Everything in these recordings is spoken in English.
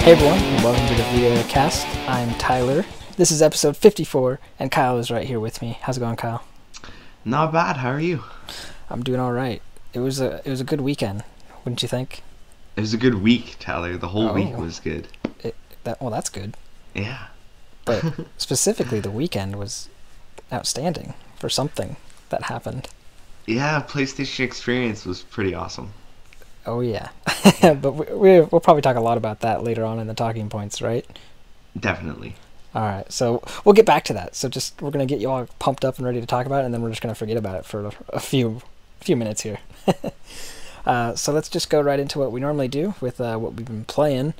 Hey everyone, and welcome to the Vita Cast. I'm Tyler. This is episode 54, and Kyle is right here with me. How's it going, Kyle? Not bad. How are you? I'm doing all right. It was a good weekend, wouldn't you think? It was a good week, Tyler. The whole week was good. That's good. Yeah. But specifically, the weekend was outstanding for something that happened. Yeah, PlayStation experience was pretty awesome. Oh yeah, but we'll probably talk a lot about that later on in the talking points, right? Definitely. All right, so we'll get back to that. So we're gonna get you all pumped up and ready to talk about it, and then we're just gonna forget about it for a few minutes here. So let's just go right into what we normally do with what we've been playing.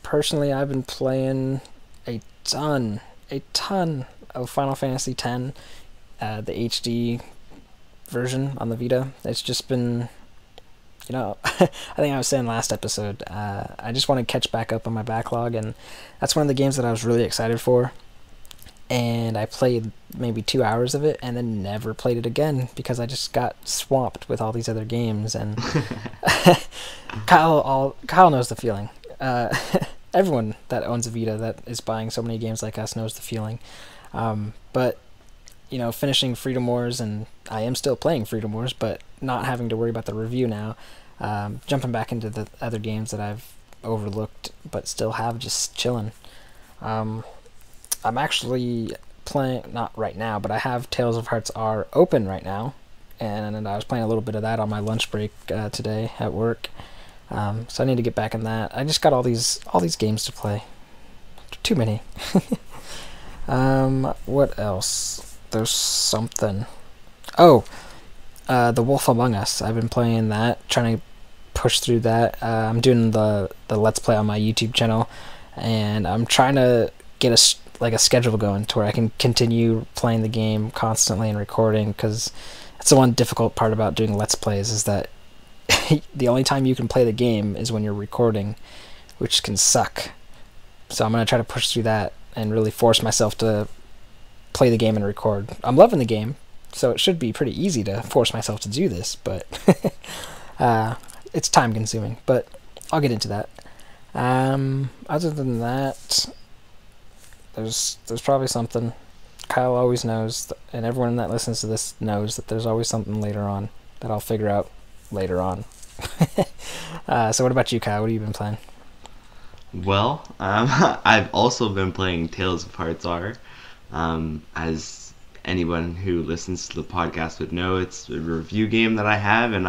Personally, I've been playing a ton of Final Fantasy X, the HD version on the Vita. It's just been, I think I was saying last episode, I just want to catch back up on my backlog, and that's one of the games that I was really excited for. And I played maybe 2 hours of it and then never played it again because I just got swamped with all these other games. And Kyle knows the feeling. Everyone that owns a Vita that is buying so many games like us knows the feeling. But finishing Freedom Wars, and I am still playing Freedom Wars, but not having to worry about the review now. Jumping back into the other games that I've overlooked but still have, just chilling. I'm actually playing, not right now, but I have Tales of Hearts R open right now, and I was playing a little bit of that on my lunch break today at work. So I need to get back in that. I just got all these games to play. Too many. What else? There's something. Oh, The Wolf Among Us. I've been playing that, trying to push through that. I'm doing the Let's Play on my YouTube channel, and I'm trying to get a schedule going to where I can continue playing the game constantly and recording, because that's the one difficult part about doing Let's Plays, is that the only time you can play the game is when you're recording, which can suck. So I'm going to try to push through that and really force myself to play the game and record. I'm loving the game, so it should be pretty easy to force myself to do this, but it's time consuming, but I'll get into that. Other than that, there's probably something. Kyle always knows, and everyone that listens to this knows, that there's always something later on that I'll figure out later on. So what about you, Kyle? What have you been playing? Well, I've also been playing Tales of Hearts R. As anyone who listens to the podcast would know, it's a review game that I have, and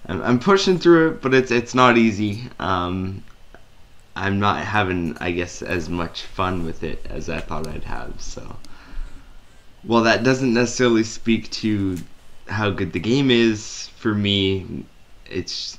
I'm pushing through it, but it's not easy. I'm not having, I guess, as much fun with it as I thought I'd have. So, well, that doesn't necessarily speak to how good the game is. For me, it's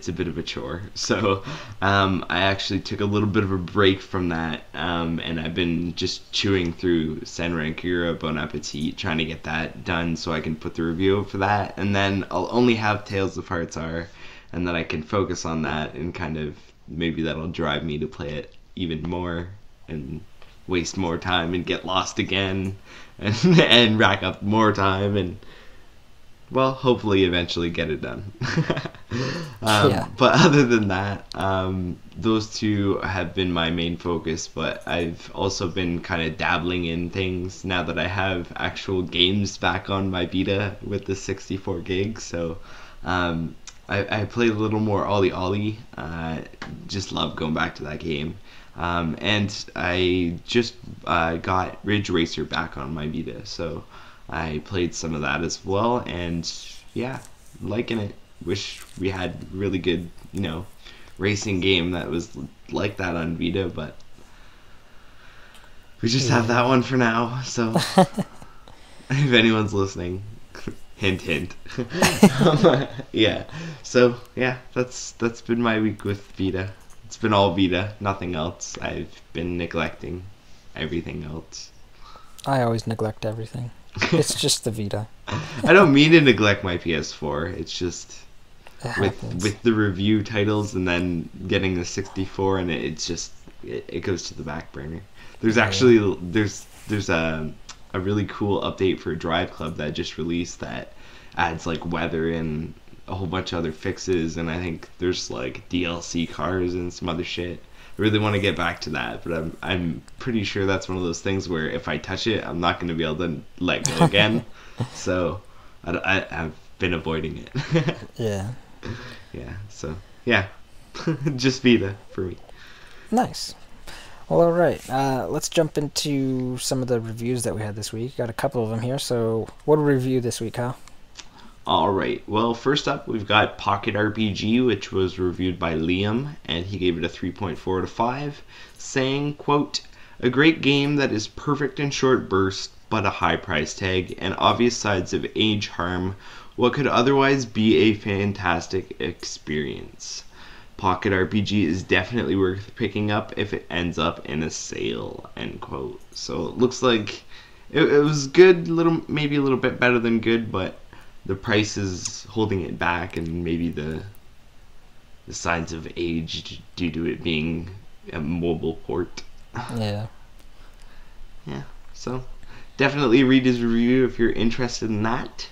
a bit of a chore. So I actually took a little bit of a break from that, and I've been just chewing through Senrankura Bon Appetit, trying to get that done so I can put the review up for that, and then I'll only have Tales of Hearts R, and then I can focus on that, and kind of maybe that'll drive me to play it even more and waste more time and get lost again and rack up more time and, well, hopefully eventually get it done. Yeah. But other than that, those two have been my main focus, but I've also been kind of dabbling in things now that I have actual games back on my Vita with the 64 gigs. So I played a little more Ollie Ollie. Just love going back to that game. And I just got Ridge Racer back on my Vita, so I played some of that as well, and yeah, liking it. Wish we had really good, racing game that was like that on Vita, but we just have that one for now, so if anyone's listening, hint hint. Yeah, so yeah, that's been my week with Vita. It's been all Vita, nothing else. I've been neglecting everything else. I always neglect everything. It's just the Vita. I don't mean to neglect my PS4. It's just It with the review titles and then getting the 64, and it goes to the back burner. There's actually there's a really cool update for Drive Club that just released that adds like weather and a whole bunch of other fixes, and I think there's like DLC cars and some other shit. I really want to get back to that, but I'm pretty sure that's one of those things where if I touch it, I'm not going to be able to let go again. So I've been avoiding it. Yeah. Yeah. So yeah, just Vita for me. Nice. Well, all right. Let's jump into some of the reviews that we had this week. Got a couple of them here. So, what a review this week, Kyle? All right. Well, first up, we've got Pocket RPG, which was reviewed by Liam, and he gave it a 3.4 out of 5, saying, quote, "A great game that is perfect in short bursts, but a high price tag and obvious signs of age harm what could otherwise be a fantastic experience. Pocket RPG is definitely worth picking up if it ends up in a sale," end quote. So it looks like it was good, maybe a little bit better than good, but the price is holding it back, and maybe the signs of age due to it being a mobile port. Yeah. Yeah, so definitely read his review if you're interested in that.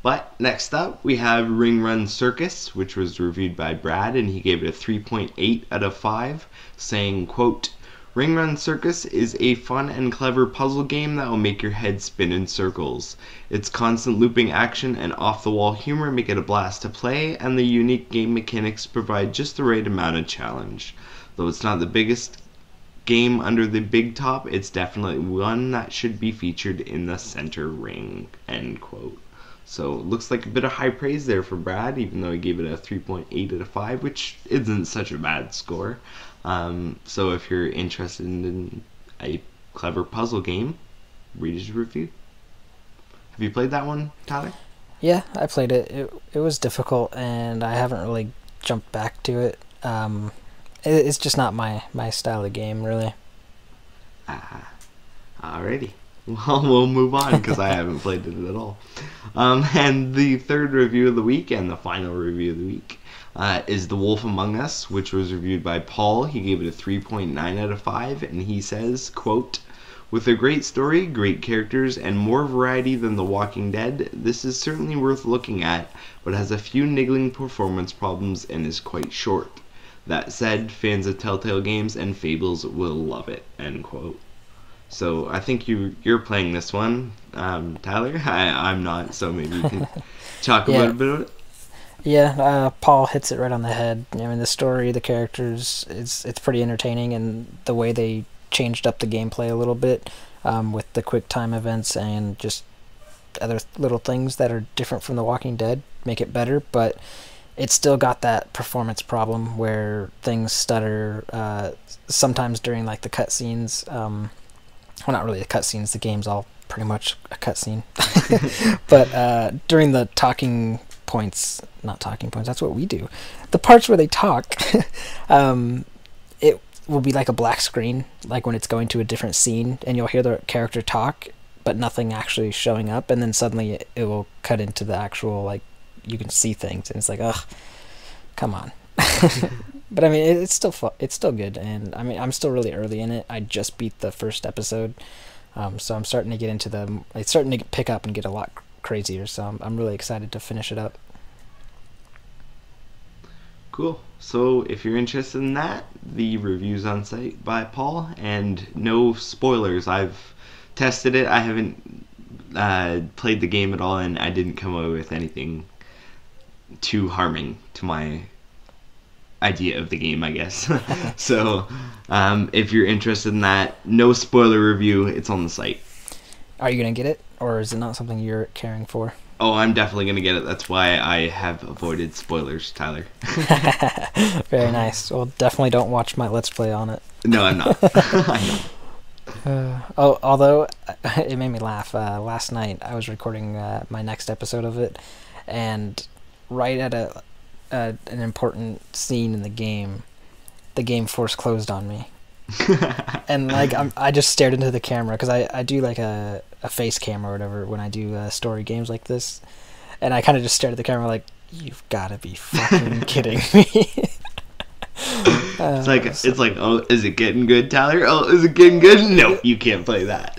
But next up, we have Ring Run Circus, which was reviewed by Brad, and he gave it a 3.8 out of 5, saying, quote, "Ring Run Circus is a fun and clever puzzle game that will make your head spin in circles. Its constant looping action and off-the-wall humor make it a blast to play, and the unique game mechanics provide just the right amount of challenge. Though it's not the biggest game under the big top, it's definitely one that should be featured in the center ring," end quote. So it looks like a bit of high praise there for Brad, even though he gave it a 3.8 out of 5, which isn't such a bad score. So if you're interested in a clever puzzle game, read his review. Have you played that one, Tyler? Yeah, I played it. It was difficult, and I haven't really jumped back to it. It's just not my style of game, really. Alrighty. Well, we'll move on because I haven't played it at all. And the third review of the week and the final review of the week is The Wolf Among Us, which was reviewed by Paul. He gave it a 3.9 out of 5, and he says, quote, "With a great story, great characters, and more variety than The Walking Dead, this is certainly worth looking at, but has a few niggling performance problems and is quite short. That said, fans of Telltale games and Fables will love it," end quote. So I think you're playing this one, Tyler. I'm not, so maybe you can talk about a bit of it. Yeah, Paul hits it right on the head. I mean, the story, the characters, it's pretty entertaining, and the way they changed up the gameplay a little bit with the quick time events and just other little things that are different from The Walking Dead make it better, but it's still got that performance problem where things stutter sometimes during like the cutscenes. Well, not really the cutscenes. The game's all pretty much a cutscene. But during the talking points, not talking points, that's what we do. The parts where they talk, it will be like a black screen, like when it's going to a different scene, and you'll hear the character talk, but nothing actually showing up, and then suddenly it will cut into the actual, like, you can see things, and it's like, ugh, come on. But I mean, it's still fun. It's still good, and I mean, I'm still really early in it. I just beat the first episode, so I'm starting to get into it's starting to pick up and get a lot crazier. So I'm really excited to finish it up. Cool. So if you're interested in that, the review's on site by Paul, and no spoilers. I've tested it. I haven't played the game at all, and I didn't come away with anything too harming to my idea of the game, I guess. So if you're interested in that, no spoiler review, it's on the site. Are you gonna get it, or is it not something you're caring for? Oh, I'm definitely gonna get it. That's why I have avoided spoilers, Tyler. Very nice. Well, definitely don't watch my Let's Play on it. No, I'm not. I know. Although it made me laugh. Last night I was recording my next episode of it, and right at an important scene in the game force closed on me. And like I just stared into the camera, because I do like a face cam or whatever when I do story games like this, and I kind of just stared at the camera like, you've got to be fucking kidding me. It's like, oh, is it getting good, Tyler? Oh, is it getting good? No, you can't play that.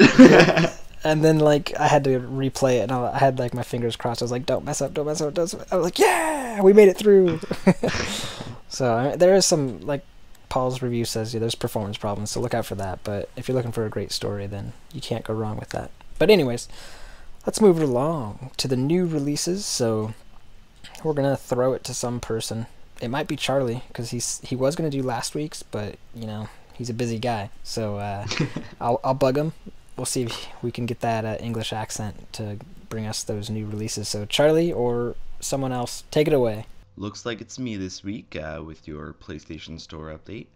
And then like I had to replay it, and I had like my fingers crossed. I was like, "Don't mess up, don't mess up, don't." I was like, "Yeah, we made it through." So I mean, there is some like Paul's review says, yeah, there's performance problems, so look out for that. But if you're looking for a great story, then you can't go wrong with that. But anyways, let's move it along to the new releases. So we're gonna throw it to some person. It might be Charlie because he was gonna do last week's, but you know he's a busy guy. So I'll bug him. We'll see if we can get that English accent to bring us those new releases. So Charlie or someone else, take it away. Looks like it's me this week with your PlayStation Store update.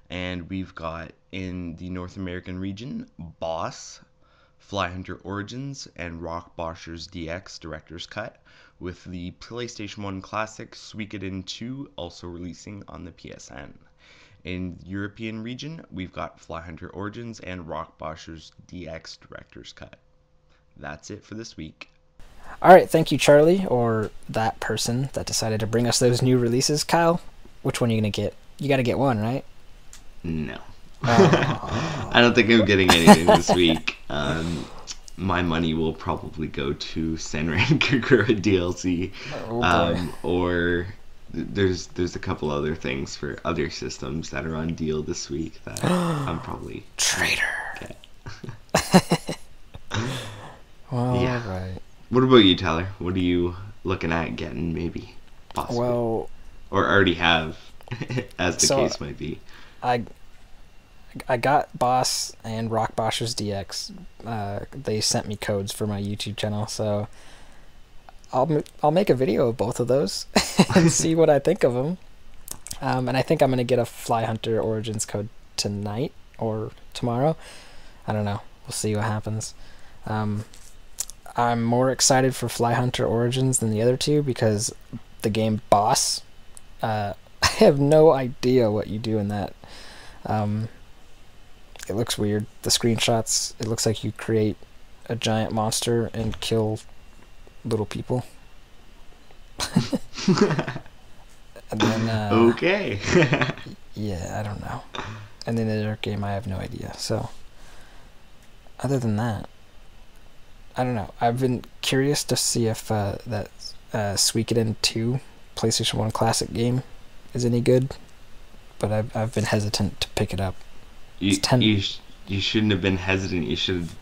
And we've got in the North American region, Boss, Fly Hunter Origins, and Rock Boshers DX Director's Cut, with the PlayStation 1 Classic Suikoden 2 also releasing on the PSN. In the European region, we've got Fly Hunter Origins and Rock Boshers DX Director's Cut. That's it for this week. All right, thank you, Charlie, or that person that decided to bring us those new releases. Kyle, which one are you going to get? You got to get one, right? No. I don't think I'm getting anything this week. My money will probably go to Senran Kagura DLC. Or there's a couple other things for other systems that are on deal this week that I'm probably... Traitor! Well, yeah. Right. What about you, Tyler? What are you looking at getting, maybe? Possibly. Well... Or already have, as the case might be. I got Boss and Rock Boshers DX. They sent me codes for my YouTube channel, so I'll make a video of both of those and see what I think of them. And I think I'm gonna get a Fly Hunter Origins code tonight or tomorrow. I don't know. We'll see what happens. I'm more excited for Fly Hunter Origins than the other two because the game Boss, I have no idea what you do in that. It looks weird. The screenshots, it looks like you create a giant monster and kill little people. And then, okay. yeah, I don't know. And then the other game, I have no idea. So, other than that, I don't know. I've been curious to see if that Suikoden 2 PlayStation 1 Classic game is any good, but I've been hesitant to pick it up. You shouldn't have been hesitant. You should have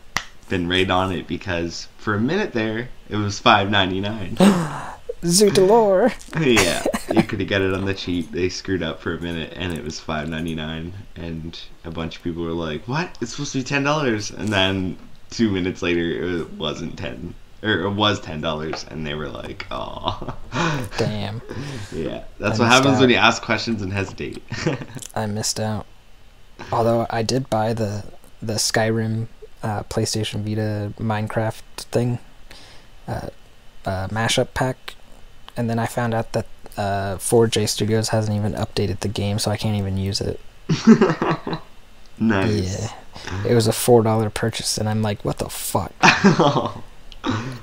been right on it because for a minute there, it was $5.99. Zootolore! Yeah, you could have got it on the cheap. They screwed up for a minute and it was $5.99, and a bunch of people were like, "What? It's supposed to be $10." And then 2 minutes later, it wasn't 10, or it was $10, and they were like, "Oh, damn." Yeah, that's what happens when you ask questions and hesitate. I missed out. Although I did buy the Skyrim PlayStation Vita Minecraft thing mashup pack, and then I found out that 4J Studios hasn't even updated the game, so I can't even use it. Nice. Yeah, it was a $4 purchase, and I'm like, what the fuck?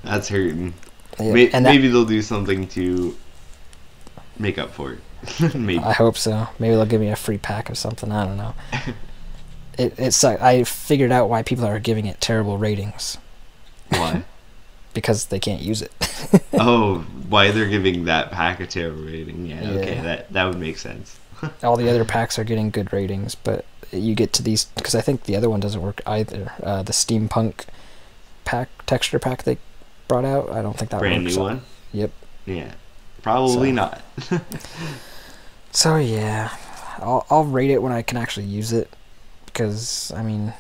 That's hurting. Yeah, maybe they'll do something to make up for it. Maybe. I hope so. Maybe they'll give me a free pack of something. I don't know. It sucks. I figured out why people are giving it terrible ratings. Why? Because they can't use it. Oh, why they're giving that pack a terrible rating? Yeah, okay, that would make sense. All the other packs are getting good ratings, but you get to these because I think the other one doesn't work either. The steampunk texture pack they brought out, I don't think that brand works. New one. Yep. Yeah, probably not. So yeah, I'll rate it when I can actually use it, because I mean,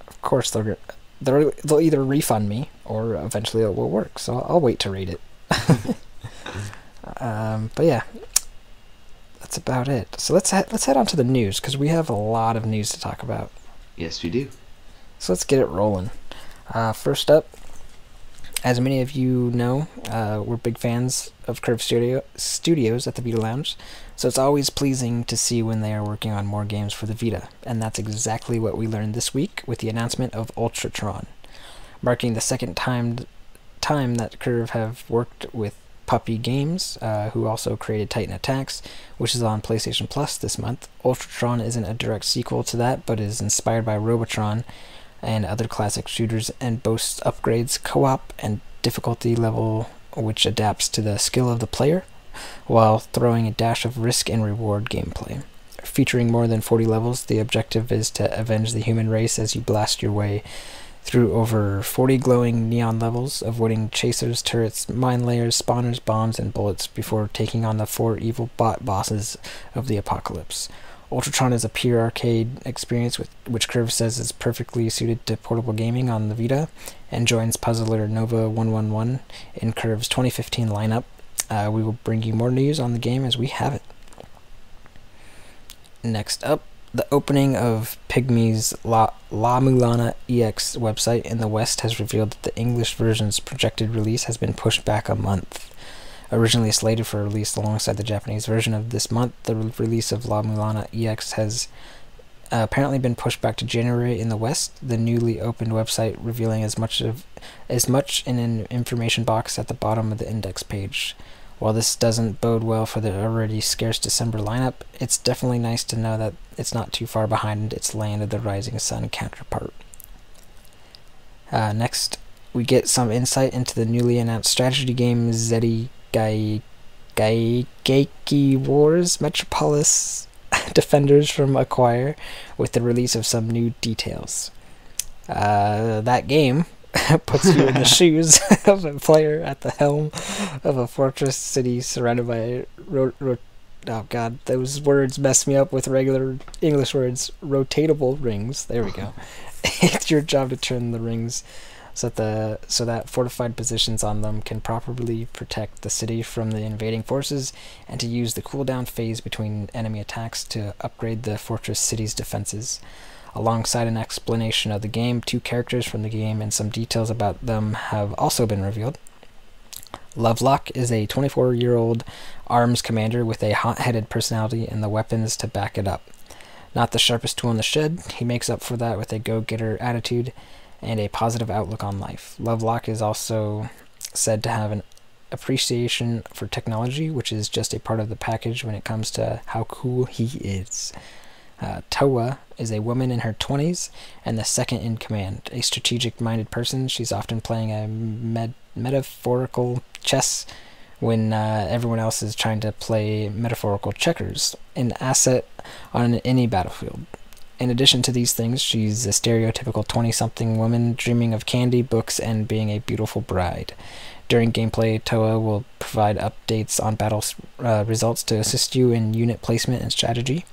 of course they'll either refund me or eventually it will work. So I'll wait to rate it. But yeah, that's about it. So let's head on to the news, because we have a lot of news to talk about. Yes, we do. So let's get it rolling. First up, as many of you know, we're big fans of Curve Studios at the Vita Lounge, so it's always pleasing to see when they are working on more games for the Vita, and that's exactly what we learned this week with the announcement of Ultratron, marking the second time that Curve have worked with Puppy Games, who also created Titan Attacks, which is on PlayStation Plus this month. Ultratron isn't a direct sequel to that, but is inspired by Robotron, and other classic shooters, and boasts upgrades, co-op, and difficulty level which adapts to the skill of the player, while throwing a dash of risk and reward gameplay. Featuring more than 40 levels, the objective is to avenge the human race as you blast your way through over 40 glowing neon levels, avoiding chasers, turrets, mine layers, spawners, bombs, and bullets before taking on the 4 evil bot bosses of the apocalypse. Ultratron is a pure arcade experience which Curve says is perfectly suited to portable gaming on the Vita, and joins puzzler Nova 111 in Curve's 2015 lineup. We will bring you more news on the game as we have it. Next up, the opening of Pygmy's La Mulana EX website in the West has revealed that the English version's projected release has been pushed back a month. Originally slated for release alongside the Japanese version of this month, the release of La Mulana EX has apparently been pushed back to January in the West, the newly opened website revealing as much in an information box at the bottom of the index page. While this doesn't bode well for the already scarce December lineup, it's definitely nice to know that it's not too far behind its Land of the Rising Sun counterpart. Next, we get some insight into the newly announced strategy game Zeti Gaiki Wars Metropolis Defenders from Acquire, with the release of some new details. That game puts you in the shoes of a player at the helm of a fortress city surrounded by oh god, those words mess me up with regular English words. Rotatable rings. There we go. It's your job to turn the rings so that fortified positions on them can properly protect the city from the invading forces, and to use the cooldown phase between enemy attacks to upgrade the fortress city's defenses. Alongside an explanation of the game, 2 characters from the game and some details about them have also been revealed. Lovelock is a 24-year-old arms commander with a hot-headed personality and the weapons to back it up. Not the sharpest tool in the shed, he makes up for that with a go-getter attitude and a positive outlook on life. Lovelock is also said to have an appreciation for technology, which is just a part of the package when it comes to how cool he is. Toa is a woman in her 20s and the second in command. A strategic-minded person, she's often playing a metaphorical chess when everyone else is trying to play metaphorical checkers, an asset on any battlefield. In addition to these things, she's a stereotypical 20-something woman dreaming of candy, books, and being a beautiful bride. During gameplay, Toa will provide updates on battle results to assist you in unit placement and strategy.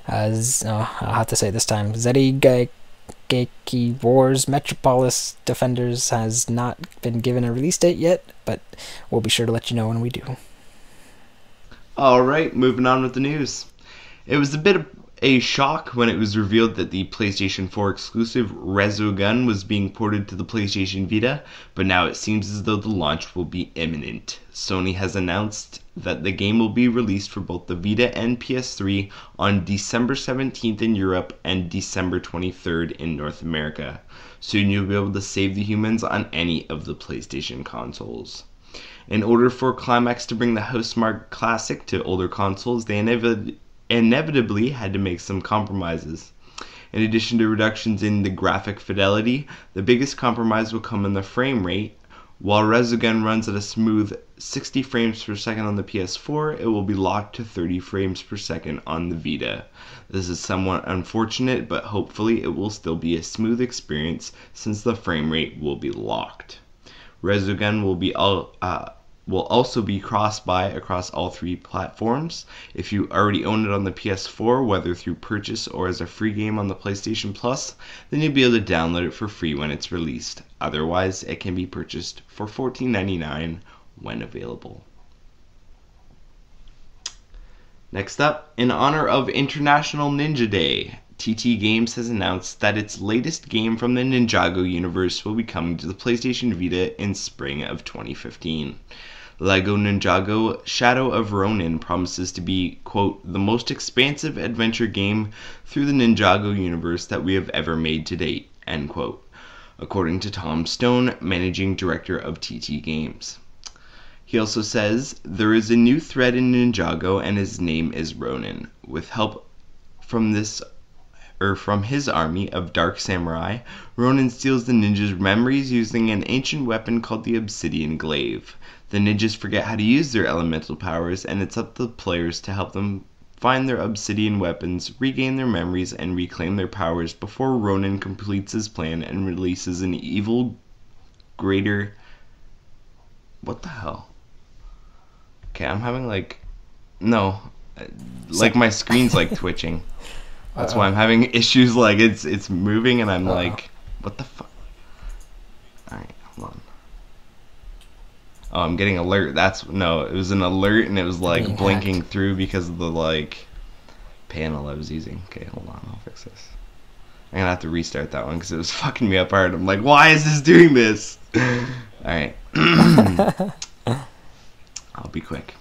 I'll have to say it this time. Zeti Gaiki Wars Metropolis Defenders has not been given a release date yet, but we'll be sure to let you know when we do. Alright, moving on with the news. It was a bit of a shock when it was revealed that the PlayStation 4 exclusive Resogun was being ported to the PlayStation Vita, but now it seems as though the launch will be imminent. Sony has announced that the game will be released for both the Vita and PS3 on December 17th in Europe and December 23rd in North America. Soon you'll be able to save the humans on any of the PlayStation consoles. In order for Climax to bring the Housemarque Classic to older consoles, they inevitably had to make some compromises. In addition to reductions in the graphic fidelity, the biggest compromise will come in the frame rate. While Resogun runs at a smooth 60 frames per second on the PS4, it will be locked to 30 frames per second on the Vita. This is somewhat unfortunate, but hopefully it will still be a smooth experience since the frame rate will be locked. Resogun will also be cross-buy across all 3 platforms. If you already own it on the PS4, whether through purchase or as a free game on the PlayStation Plus, then you'll be able to download it for free when it's released. Otherwise, it can be purchased for $14.99 when available. Next up, in honor of International Ninja Day, TT Games has announced that its latest game from the Ninjago universe will be coming to the PlayStation Vita in spring of 2015. LEGO Ninjago Shadow of Ronin promises to be, quote, the most expansive adventure game through the Ninjago universe that we have ever made to date, end quote, according to Tom Stone, managing director of TT Games. He also says, there is a new thread in Ninjago and his name is Ronin. With help from this from his army of dark samurai, Ronin steals the ninjas' memories using an ancient weapon called the obsidian glaive. The ninjas forget how to use their elemental powers, and it's up to the players to help them find their obsidian weapons, regain their memories, and reclaim their powers before Ronin completes his plan and releases an evil greater... What the hell? Okay, I'm having No. My screen's twitching. That's why I'm having issues, it's moving and I'm what the fuck? Alright, hold on. Oh, I'm getting alert. It was an alert and it was blinking hacked through because of the panel I was using. Okay, hold on, I'll fix this. I'm gonna have to restart that one because it was fucking me up hard. I'm like, why is this doing this? Alright. I'll be quick.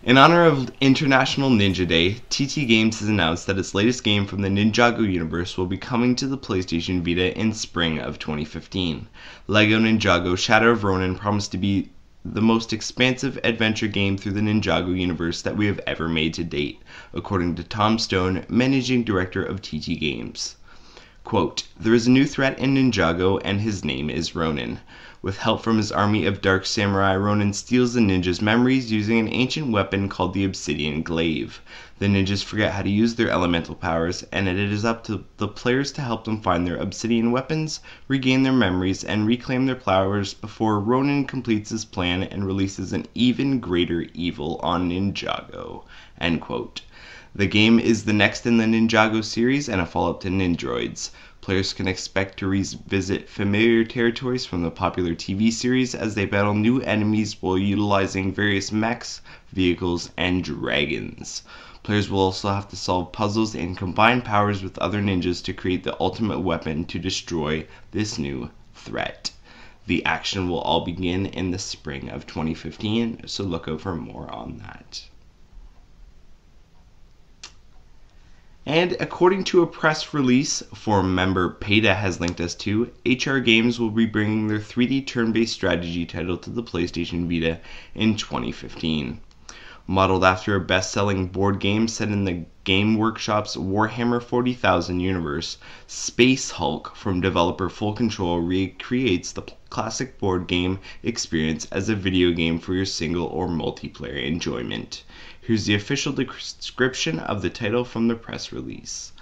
In honor of International Ninja Day, TT Games has announced that its latest game from the Ninjago universe will be coming to the PlayStation Vita in spring of 2015. LEGO Ninjago Shadow of Ronin promised to be the most expansive adventure game through the Ninjago universe that we have ever made to date, according to Tom Stone, managing director of TT Games. Quote, "There is a new threat in Ninjago, and his name is Ronin. With help from his army of dark samurai, Ronin steals the ninjas' memories using an ancient weapon called the obsidian glaive. The ninjas forget how to use their elemental powers, and it is up to the players to help them find their obsidian weapons, regain their memories, and reclaim their powers before Ronin completes his plan and releases an even greater evil on Ninjago." End quote. The game is the next in the Ninjago series and a follow-up to Nindroids. Players can expect to revisit familiar territories from the popular TV series as they battle new enemies while utilizing various mechs, vehicles, and dragons. Players will also have to solve puzzles and combine powers with other ninjas to create the ultimate weapon to destroy this new threat. The action will all begin in the spring of 2015, so look out for more on that. And according to a press release forum member Peta has linked us to, HR Games will be bringing their 3D turn-based strategy title to the PlayStation Vita in 2015. Modeled after a best-selling board game set in the Game Workshop's Warhammer 40,000 universe, Space Hulk from developer Full Control recreates the classic board game experience as a video game for your single or multiplayer enjoyment. Here's the official description of the title from the press release.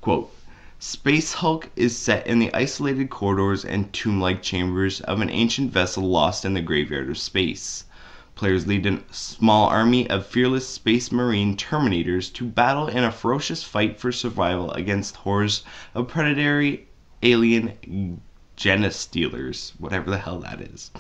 Quote, "Space Hulk is set in the isolated corridors and tomb-like chambers of an ancient vessel lost in the graveyard of space. Players lead a small army of fearless space marine Terminators to battle in a ferocious fight for survival against hordes of predatory alien Genestealers," whatever the hell that is.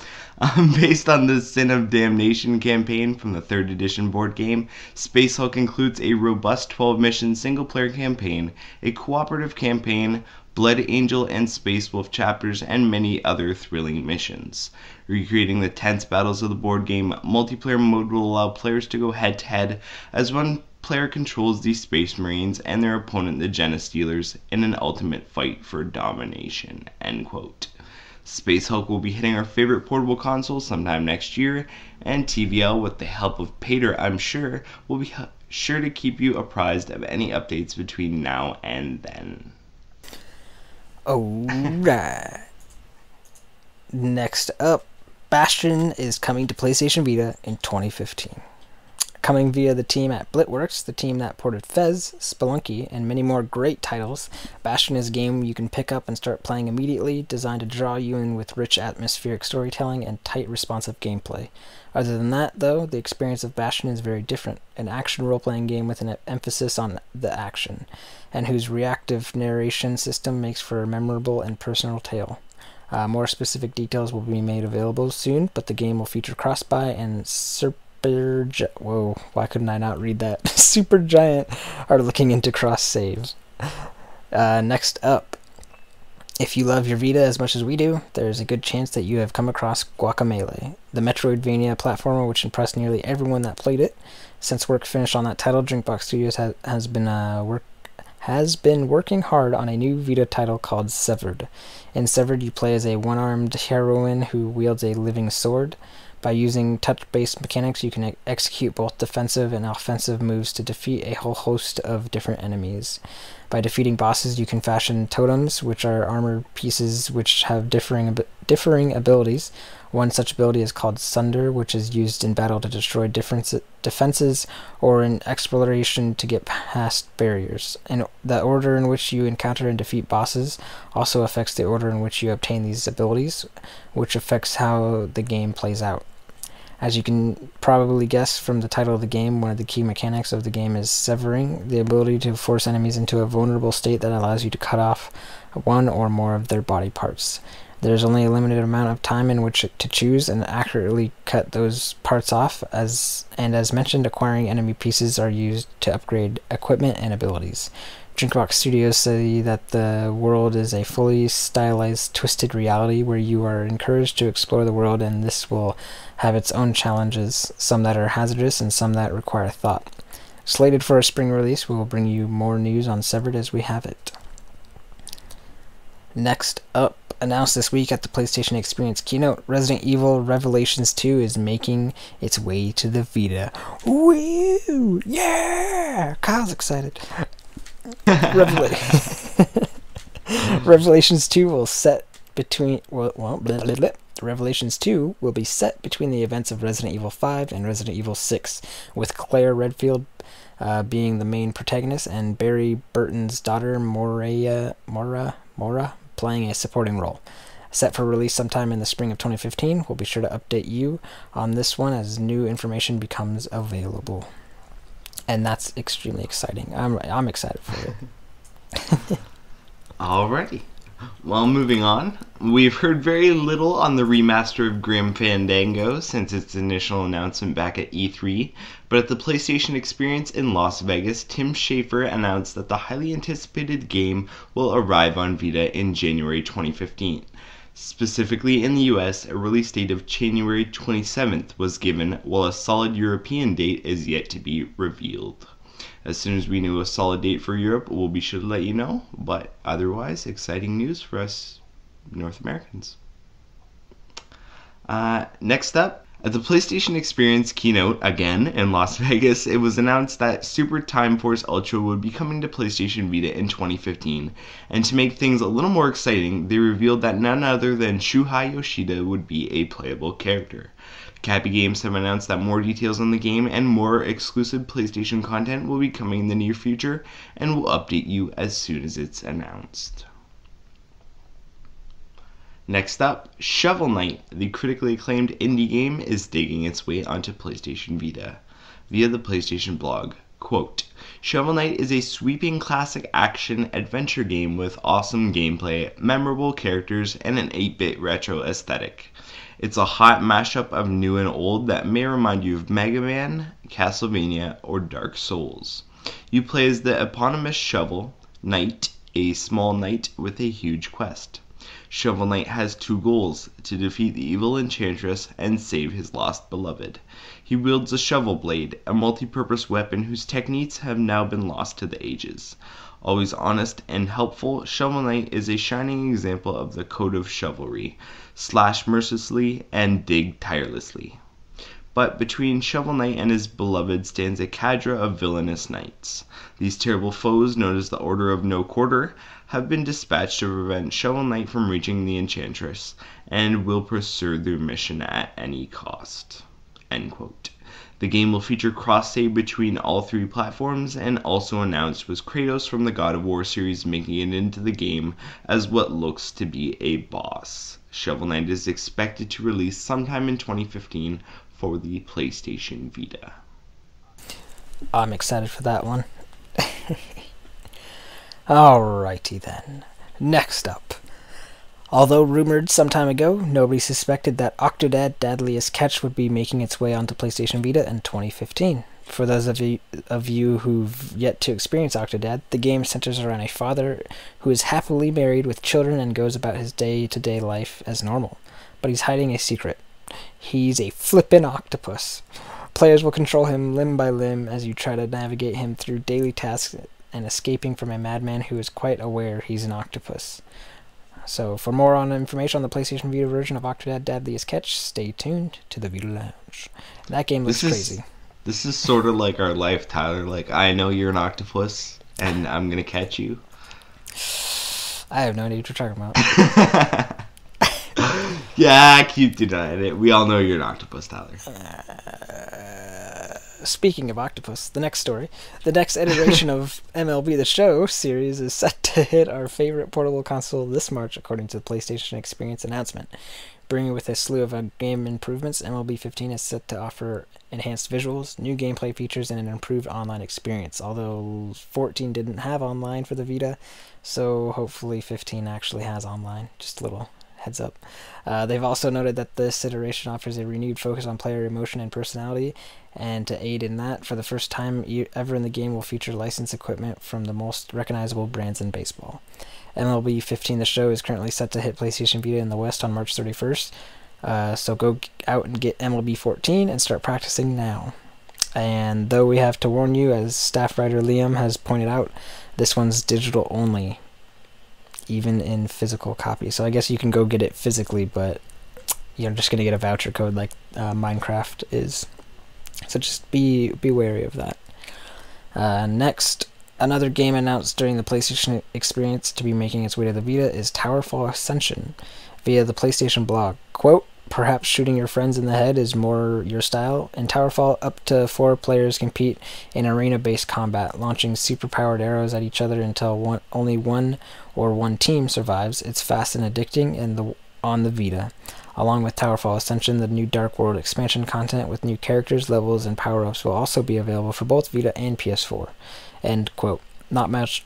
Based on the Sin of Damnation campaign from the 3rd edition board game, Space Hulk includes a robust 12-mission single-player campaign, a cooperative campaign, Blood Angel and Space Wolf chapters, and many other thrilling missions. Recreating the tense battles of the board game, multiplayer mode will allow players to go head-to-head as one player controls the Space Marines and their opponent, the Genestealers, in an ultimate fight for domination. End quote. Space Hulk will be hitting our favorite portable console sometime next year, and TVL, with the help of Pater, I'm sure, will be sure to keep you apprised of any updates between now and then. Alright. Next up, Bastion is coming to PlayStation Vita in 2015. Coming via the team at Blitworks, the team that ported Fez, Spelunky, and many more great titles, Bastion is a game you can pick up and start playing immediately, designed to draw you in with rich atmospheric storytelling and tight responsive gameplay. Other than that, though, the experience of Bastion is very different, an action role-playing game with an emphasis on the action, and whose reactive narration system makes for a memorable and personal tale. More specific details will be made available soon, but the game will feature cross-buy and whoa, why couldn't I not read that? Supergiant are looking into cross saves. Next up, if you love your Vita as much as we do, there's a good chance that you have come across Guacamelee, the Metroidvania platformer which impressed nearly everyone that played it. Since work finished on that title, Drinkbox Studios has been working hard on a new Vita title called Severed. In Severed, you play as a one-armed heroine who wields a living sword. By using touch-based mechanics, you can execute both defensive and offensive moves to defeat a whole host of different enemies. By defeating bosses, you can fashion totems, which are armor pieces which have differing abilities. One such ability is called Sunder, which is used in battle to destroy defenses or in exploration to get past barriers. And the order in which you encounter and defeat bosses also affects the order in which you obtain these abilities, which affects how the game plays out. As you can probably guess from the title of the game, one of the key mechanics of the game is severing, the ability to force enemies into a vulnerable state that allows you to cut off one or more of their body parts. There's only a limited amount of time in which to choose and accurately cut those parts off, as mentioned, acquiring enemy pieces are used to upgrade equipment and abilities. Drinkbox Studios say that the world is a fully stylized, twisted reality where you are encouraged to explore the world, and this will have its own challenges, some that are hazardous and some that require thought. Slated for a spring release, we will bring you more news on Severed as we have it. Next up, announced this week at the PlayStation Experience keynote, Resident Evil Revelations 2 is making its way to the Vita. Woo! Yeah! Kyle's excited. Revelations 2 will set between Revelations 2 will be set between the events of Resident Evil 5 and Resident Evil 6, with Claire Redfield being the main protagonist and Barry Burton's daughter Mora playing a supporting role. Set for release sometime in the spring of 2015. We'll be sure to update you on this one as new information becomes available. And that's extremely exciting. I'm excited for it. Alrighty. Well, moving on. We've heard very little on the remaster of Grim Fandango since its initial announcement back at E3, but at the PlayStation Experience in Las Vegas, Tim Schafer announced that the highly anticipated game will arrive on Vita in January 2015. Specifically in the US, a release date of January 27th was given, while a solid European date is yet to be revealed. As soon as we know a solid date for Europe, we'll be sure to let you know, but otherwise, exciting news for us North Americans. Next up, at the PlayStation Experience keynote, again in Las Vegas, it was announced that Super Time Force Ultra would be coming to PlayStation Vita in 2015, and to make things a little more exciting, they revealed that none other than Shuhei Yoshida would be a playable character. Capy Games have announced that more details on the game and more exclusive PlayStation content will be coming in the near future, and will update you as soon as it's announced. Next up, Shovel Knight, the critically acclaimed indie game, is digging its way onto PlayStation Vita. Via the PlayStation blog, quote, Shovel Knight is a sweeping classic action-adventure game with awesome gameplay, memorable characters, and an 8-bit retro aesthetic. It's a hot mashup of new and old that may remind you of Mega Man, Castlevania, or Dark Souls. You play as the eponymous Shovel Knight, a small knight with a huge quest. Shovel Knight has two goals: to defeat the evil enchantress and save his lost beloved. He wields a shovel blade, a multi-purpose weapon whose techniques have now been lost to the ages. Always honest and helpful, Shovel Knight is a shining example of the code of chivalry: slash mercilessly and dig tirelessly. But between Shovel Knight and his beloved stands a cadre of villainous knights. These terrible foes, known as the Order of No Quarter, have been dispatched to prevent Shovel Knight from reaching the Enchantress, and will pursue their mission at any cost. End quote. The game will feature cross-save between all three platforms, and also announced was Kratos from the God of War series making it into the game as what looks to be a boss. Shovel Knight is expected to release sometime in 2015 for the PlayStation Vita. I'm excited for that one. Alrighty then. Next up. Although rumored some time ago, nobody suspected that Octodad Dadliest Catch would be making its way onto PlayStation Vita in 2015. For those of you who've yet to experience Octodad, the game centers around a father who is happily married with children and goes about his day-to-day life as normal. But he's hiding a secret. He's a flippin' octopus. Players will control him limb by limb as you try to navigate him through daily tasks and escaping from a madman who is quite aware he's an octopus. So for more on information on the PlayStation Vita version of Octodad Dadliest Catch, stay tuned to the Vita Lounge. That game looks crazy. This is sort of like our life, Tyler. Like, I know you're an octopus, and I'm gonna catch you. I have no idea what you're talking about. Yeah, I keep denying it. We all know you're an octopus, Tyler. Speaking of octopus, the next story. The next iteration of MLB The Show series is set to hit our favorite portable console this March, according to the PlayStation Experience announcement. Bringing with a slew of game improvements, MLB 15 is set to offer enhanced visuals, new gameplay features, and an improved online experience. Although 14 didn't have online for the Vita, so hopefully 15 actually has online. Just a little heads up. They've also noted that this iteration offers a renewed focus on player emotion and personality, and to aid in that, for the first time ever in the game will feature licensed equipment from the most recognizable brands in baseball. MLB 15 The Show is currently set to hit PlayStation Vita in the West on March 31st, so go out and get MLB 14 and start practicing now. And though we have to warn you, as staff writer Liam has pointed out, this one's digital only, even in physical copy. So I guess you can go get it physically, but you're just going to get a voucher code like Minecraft is. So just be wary of that. Next, another game announced during the PlayStation Experience to be making its way to the Vita is Towerfall Ascension via the PlayStation blog. Quote, perhaps shooting your friends in the head is more your style. In Towerfall, up to 4 players compete in arena-based combat, launching super-powered arrows at each other until only one team survives. It's fast and addicting on the Vita. Along with Towerfall Ascension, the new Dark World expansion content with new characters, levels, and power-ups will also be available for both Vita and PS4. End quote. Not much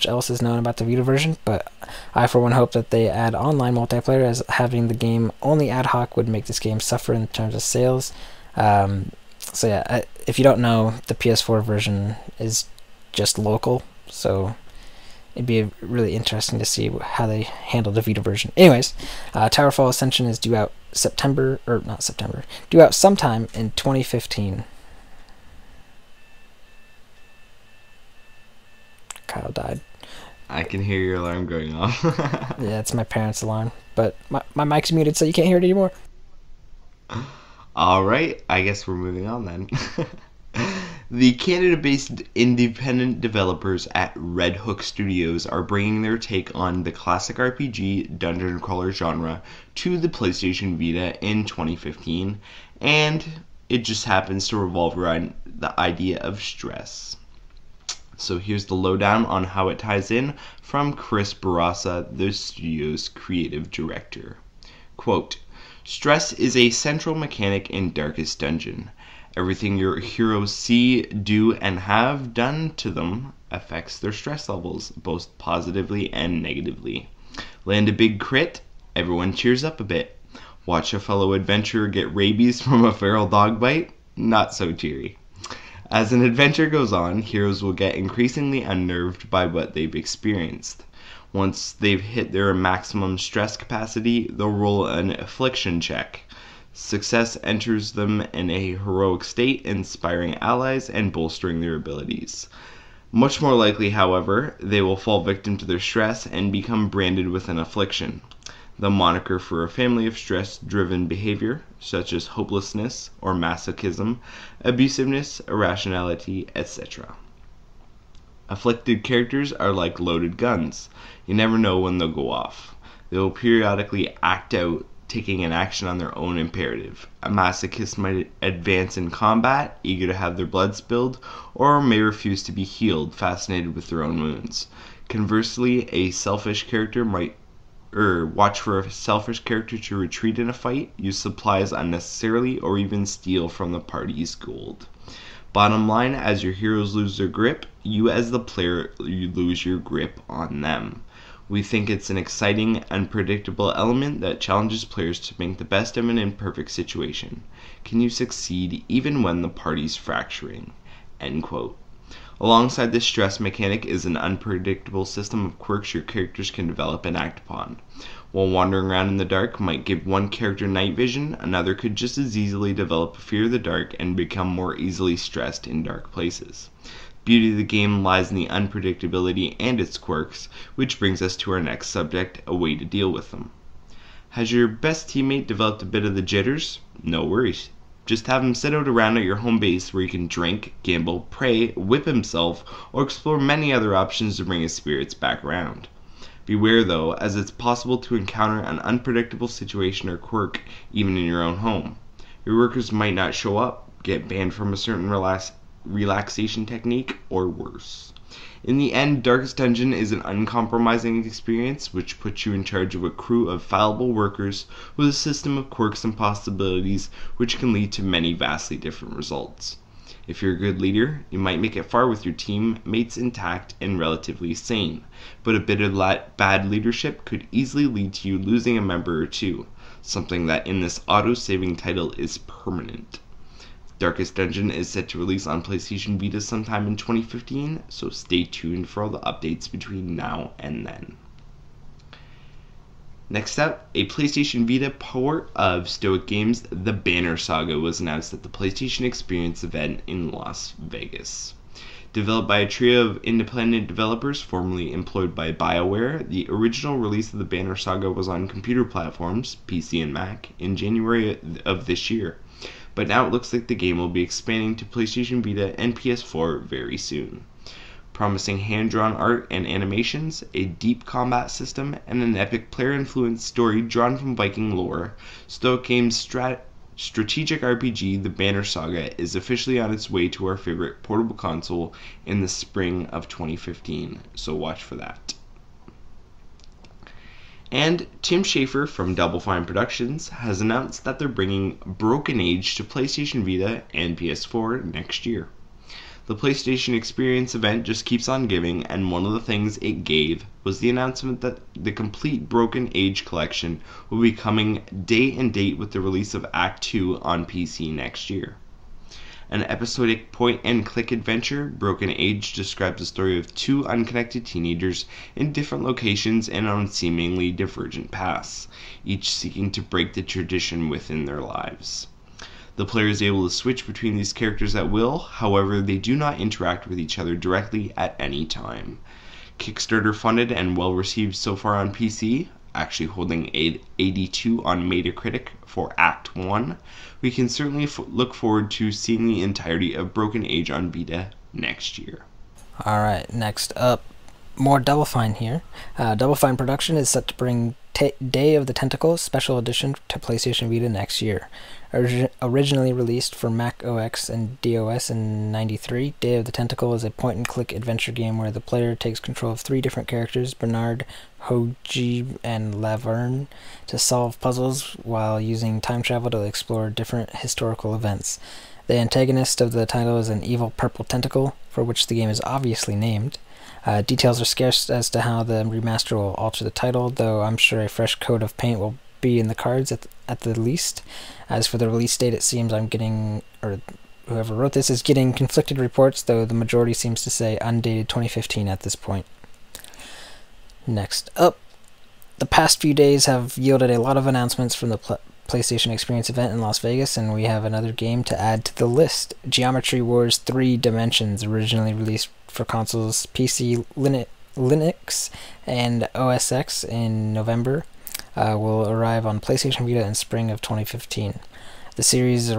else is known about the Vita version, but I for one hope that they add online multiplayer, as having the game only ad hoc would make this game suffer in terms of sales. So yeah, if you don't know, the PS4 version is just local, so it'd be really interesting to see how they handle the Vita version. Anyways, Towerfall Ascension is due out due out sometime in 2015. Kyle died. I can hear your alarm going off. Yeah, it's my parents' alarm, but my mic's muted, so you can't hear it anymore. Alright, I guess we're moving on then. The Canada-based independent developers at Red Hook Studios are bringing their take on the classic RPG dungeon crawler genre to the PlayStation Vita in 2015, and it just happens to revolve around the idea of stress. So here's the lowdown on how it ties in from Chris Barassa, the studio's creative director. Quote, stress is a central mechanic in Darkest Dungeon. Everything your heroes see, do, and have done to them affects their stress levels, both positively and negatively. Land a big crit, everyone cheers up a bit. Watch a fellow adventurer get rabies from a feral dog bite, not so cheery. As an adventure goes on, heroes will get increasingly unnerved by what they've experienced. Once they've hit their maximum stress capacity, they'll roll an affliction check. Success enters them in a heroic state, inspiring allies and bolstering their abilities. Much more likely, however, they will fall victim to their stress and become branded with an affliction, the moniker for a family of stress-driven behavior, such as hopelessness or masochism, abusiveness, irrationality, etc. Afflicted characters are like loaded guns. You never know when they'll go off. They will periodically act out, taking an action on their own imperative. A masochist might advance in combat, eager to have their blood spilled, or may refuse to be healed, fascinated with their own wounds. Conversely, a selfish character might watch for a selfish character to retreat in a fight, use supplies unnecessarily, or even steal from the party's gold. Bottom line, as your heroes lose their grip, you as the player, you lose your grip on them. We think it's an exciting, unpredictable element that challenges players to make the best of an imperfect situation. Can you succeed even when the party's fracturing? End quote. Alongside this stress mechanic is an unpredictable system of quirks your characters can develop and act upon. While wandering around in the dark might give one character night vision, another could just as easily develop a fear of the dark and become more easily stressed in dark places. Beauty of the game lies in the unpredictability and its quirks, which brings us to our next subject, a way to deal with them. Has your best teammate developed a bit of the jitters? No worries. Just have him sit out around at your home base where he can drink, gamble, pray, whip himself, or explore many other options to bring his spirits back around. Beware though, as it's possible to encounter an unpredictable situation or quirk even in your own home. Your workers might not show up, get banned from a certain relaxation technique, or worse. In the end, Darkest Dungeon is an uncompromising experience which puts you in charge of a crew of fallible workers with a system of quirks and possibilities which can lead to many vastly different results. If you're a good leader, you might make it far with your teammates intact and relatively sane, but a bit of bad leadership could easily lead to you losing a member or two, something that in this auto-saving title is permanent. Darkest Dungeon is set to release on PlayStation Vita sometime in 2015, so stay tuned for all the updates between now and then. Next up, a PlayStation Vita port of Stoic Games' The Banner Saga was announced at the PlayStation Experience event in Las Vegas. Developed by a trio of independent developers formerly employed by BioWare, the original release of the Banner Saga was on computer platforms, PC and Mac, in January of this year. But now it looks like the game will be expanding to PlayStation Vita and PS4 very soon. Promising hand-drawn art and animations, a deep combat system, and an epic player-influenced story drawn from Viking lore, Stoic Games' strategic RPG The Banner Saga is officially on its way to our favorite portable console in the spring of 2015, so watch for that. And Tim Schafer from Double Fine Productions has announced that they're bringing Broken Age to PlayStation Vita and PS4 next year. The PlayStation Experience event just keeps on giving, and one of the things it gave was the announcement that the complete Broken Age collection will be coming day and date with the release of Act 2 on PC next year. An episodic point-and-click adventure, Broken Age describes the story of two unconnected teenagers in different locations and on seemingly divergent paths, each seeking to break the tradition within their lives. The player is able to switch between these characters at will, however they do not interact with each other directly at any time. Kickstarter funded and well received so far on PC, actually holding 82 on Metacritic for Act 1, we can certainly look forward to seeing the entirety of Broken Age on Vita next year. Alright, next up, more Double Fine here. Double Fine Production is set to bring Day of the Tentacle Special Edition to PlayStation Vita next year. Originally released for Mac OS and DOS in '93, Day of the Tentacle is a point-and-click adventure game where the player takes control of three different characters, Bernard, Hoji, and Laverne, to solve puzzles while using time travel to explore different historical events. The antagonist of the title is an evil purple tentacle, for which the game is obviously named. Details are scarce as to how the remaster will alter the title, though I'm sure a fresh coat of paint will be in the cards at the least. As for the release date, it seems whoever wrote this is getting conflicted reports, though the majority seems to say undated 2015 at this point. Next up, the past few days have yielded a lot of announcements from the PlayStation Experience event in Las Vegas, and we have another game to add to the list. Geometry Wars 3 Dimensions, originally released for consoles PC, Linux, and OS X in November, will arrive on PlayStation Vita in spring of 2015. The series'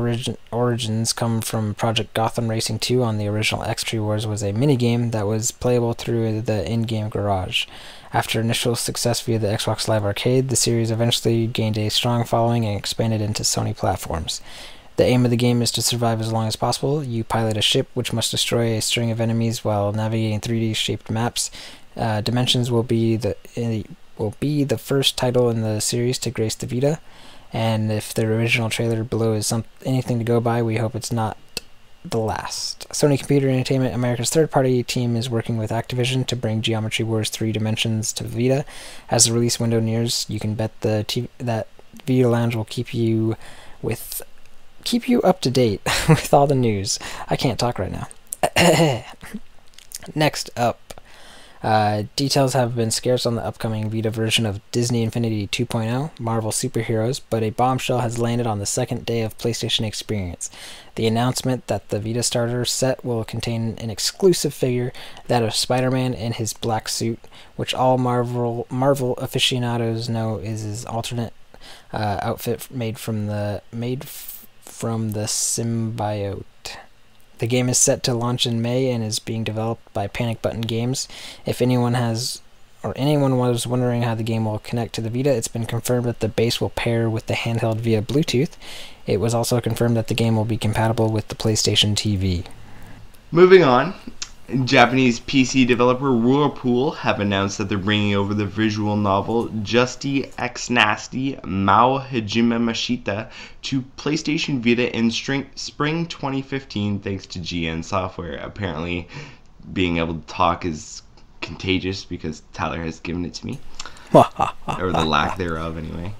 origins come from Project Gotham Racing 2 on the original X-Tree Wars was a minigame that was playable through the in-game garage. After initial success via the Xbox Live Arcade, the series eventually gained a strong following and expanded into Sony platforms. The aim of the game is to survive as long as possible. You pilot a ship which must destroy a string of enemies while navigating 3D-shaped maps. Dimensions will be the first title in the series to grace the Vita, and if the original trailer below is anything to go by, we hope it's not the last. Sony Computer Entertainment, America's third-party team, is working with Activision to bring Geometry Wars 3 Dimensions to Vita. As the release window nears, you can bet that Vita Lounge will keep you up to date with all the news. I can't talk right now. Next up, details have been scarce on the upcoming Vita version of Disney Infinity 2.0, Marvel Superheroes, but a bombshell has landed on the second day of PlayStation Experience. The announcement that the Vita starter set will contain an exclusive figure, that of Spider-Man in his black suit, which all Marvel aficionados know is his alternate outfit made from the Symbiote. The game is set to launch in May and is being developed by Panic Button Games. If anyone was wondering how the game will connect to the Vita, it's been confirmed that the base will pair with the handheld via Bluetooth. It was also confirmed that the game will be compatible with the PlayStation TV. Moving on, Japanese PC developer Whirlpool have announced that they're bringing over the visual novel Justy X Nasty Mao Hajime Mashita to PlayStation Vita in spring 2015 thanks to GN Software. Apparently, being able to talk is contagious because Tyler has given it to me. Or the lack thereof, anyway.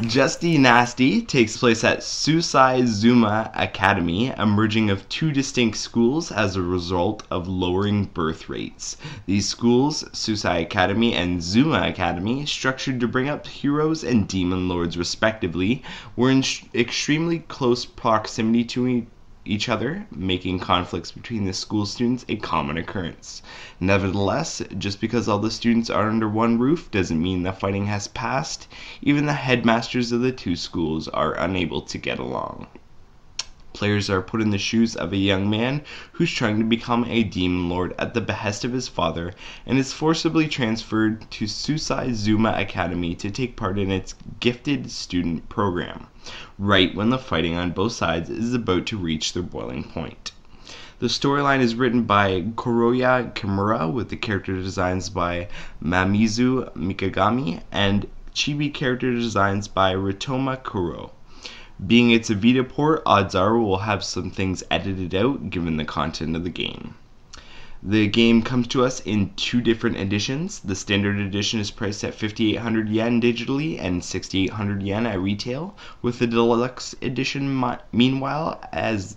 Justy Nasty takes place at Susai Zuma Academy, a merging of two distinct schools as a result of lowering birth rates. These schools, Susai Academy and Zuma Academy, structured to bring up heroes and demon lords respectively, were in extremely close proximity to each other, making conflicts between the school students a common occurrence. Nevertheless, just because all the students are under one roof doesn't mean the fighting has passed. Even the headmasters of the two schools are unable to get along. Players are put in the shoes of a young man who's trying to become a demon lord at the behest of his father and is forcibly transferred to Susai Zuma Academy to take part in its gifted student program, right when the fighting on both sides is about to reach their boiling point. The storyline is written by Kuroya Kimura with the character designs by Mamizu Mikagami and chibi character designs by Ritoma Kuro. Being it's a Vita port, odds are we'll have some things edited out given the content of the game. The game comes to us in two different editions. The standard edition is priced at 5,800 yen digitally and 6,800 yen at retail, with the deluxe edition meanwhile as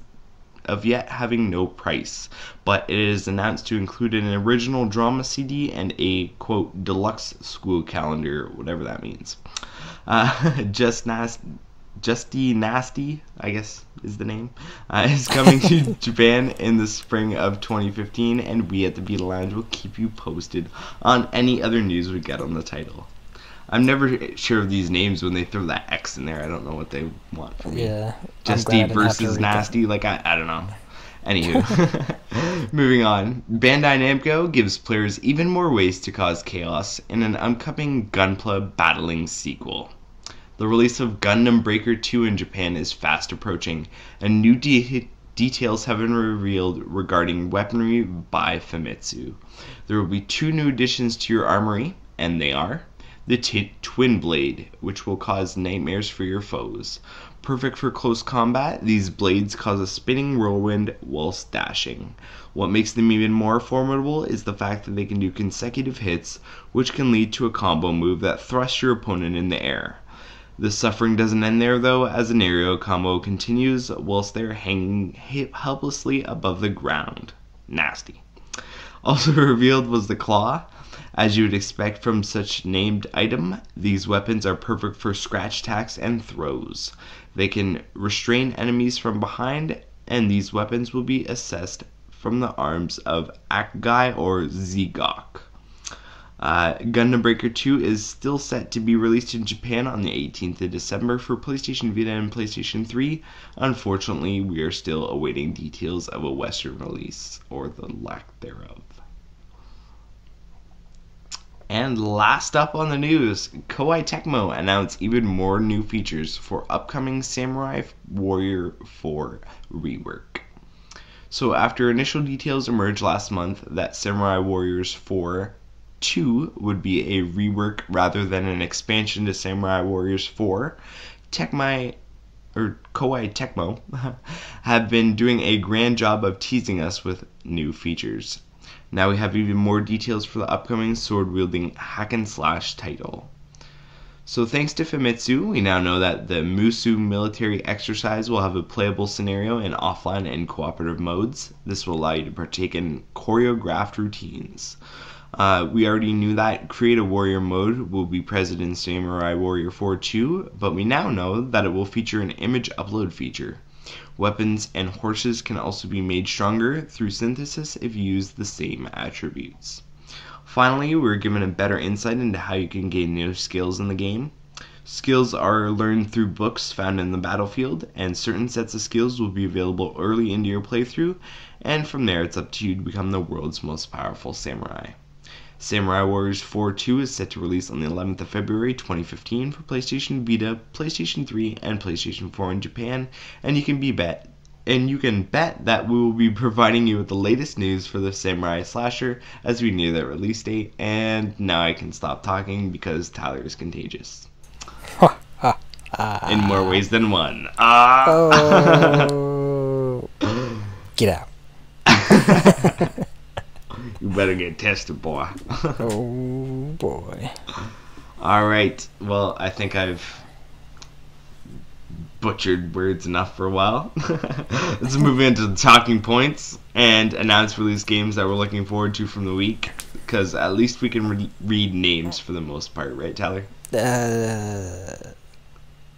of yet having no price, but it is announced to include an original drama CD and a, quote, deluxe school calendar, whatever that means. Justy Nasty, I guess is the name, is coming to Japan in the spring of 2015, and we at the Vita Lounge will keep you posted on any other news we get on the title. I'm never sure of these names when they throw that X in there. I don't know what they want from me. Yeah. Justy versus Nasty, like I don't know. Anywho, moving on. Bandai Namco gives players even more ways to cause chaos in an upcoming Gunpla battling sequel. The release of Gundam Breaker 2 in Japan is fast approaching, and new details have been revealed regarding weaponry by Famitsu. There will be two new additions to your armory, and they are the Twin Blade, which will cause nightmares for your foes. Perfect for close combat, these blades cause a spinning whirlwind whilst dashing. What makes them even more formidable is the fact that they can do consecutive hits, which can lead to a combo move that thrusts your opponent in the air. The suffering doesn't end there, though, as an aerial combo continues whilst they're hanging helplessly above the ground. Nasty. Also revealed was the Claw. As you would expect from such named item, these weapons are perfect for scratch attacks and throws. They can restrain enemies from behind, and these weapons will be accessed from the arms of Akgai or Zegok. Gundam Breaker 2 is still set to be released in Japan on the 18th of December for PlayStation Vita and PlayStation 3. Unfortunately, we are still awaiting details of a Western release, or the lack thereof. And last up on the news, Koei Tecmo announced even more new features for upcoming Samurai Warrior 4 rework. So after initial details emerged last month that Samurai Warriors 4 2 would be a rework rather than an expansion to Samurai Warriors 4, Koei Tecmo have been doing a grand job of teasing us with new features. Now we have even more details for the upcoming sword-wielding hack-and-slash title. So thanks to Famitsu, we now know that the Musu military exercise will have a playable scenario in offline and cooperative modes. This will allow you to partake in choreographed routines. We already knew that Create a Warrior mode will be present in Samurai Warrior 4 2, but we now know that it will feature an image upload feature. Weapons and horses can also be made stronger through synthesis if you use the same attributes. Finally, we're given a better insight into how you can gain new skills in the game. Skills are learned through books found in the battlefield, and certain sets of skills will be available early into your playthrough, and from there it's up to you to become the world's most powerful samurai. Samurai Warriors 4-2 is set to release on the 11th of February 2015 for PlayStation Vita, PlayStation 3, and PlayStation 4 in Japan, and you can bet that we will be providing you with the latest news for the Samurai Slasher as we near that release date. And now I can stop talking because Tyler is contagious. In more ways than one. Oh. Get out. You better get tested, boy. Oh, boy. Alright, well, I think I've butchered words enough for a while. Let's move into the talking points and announce release games that we're looking forward to from the week, because at least we can read names for the most part, right, Tyler?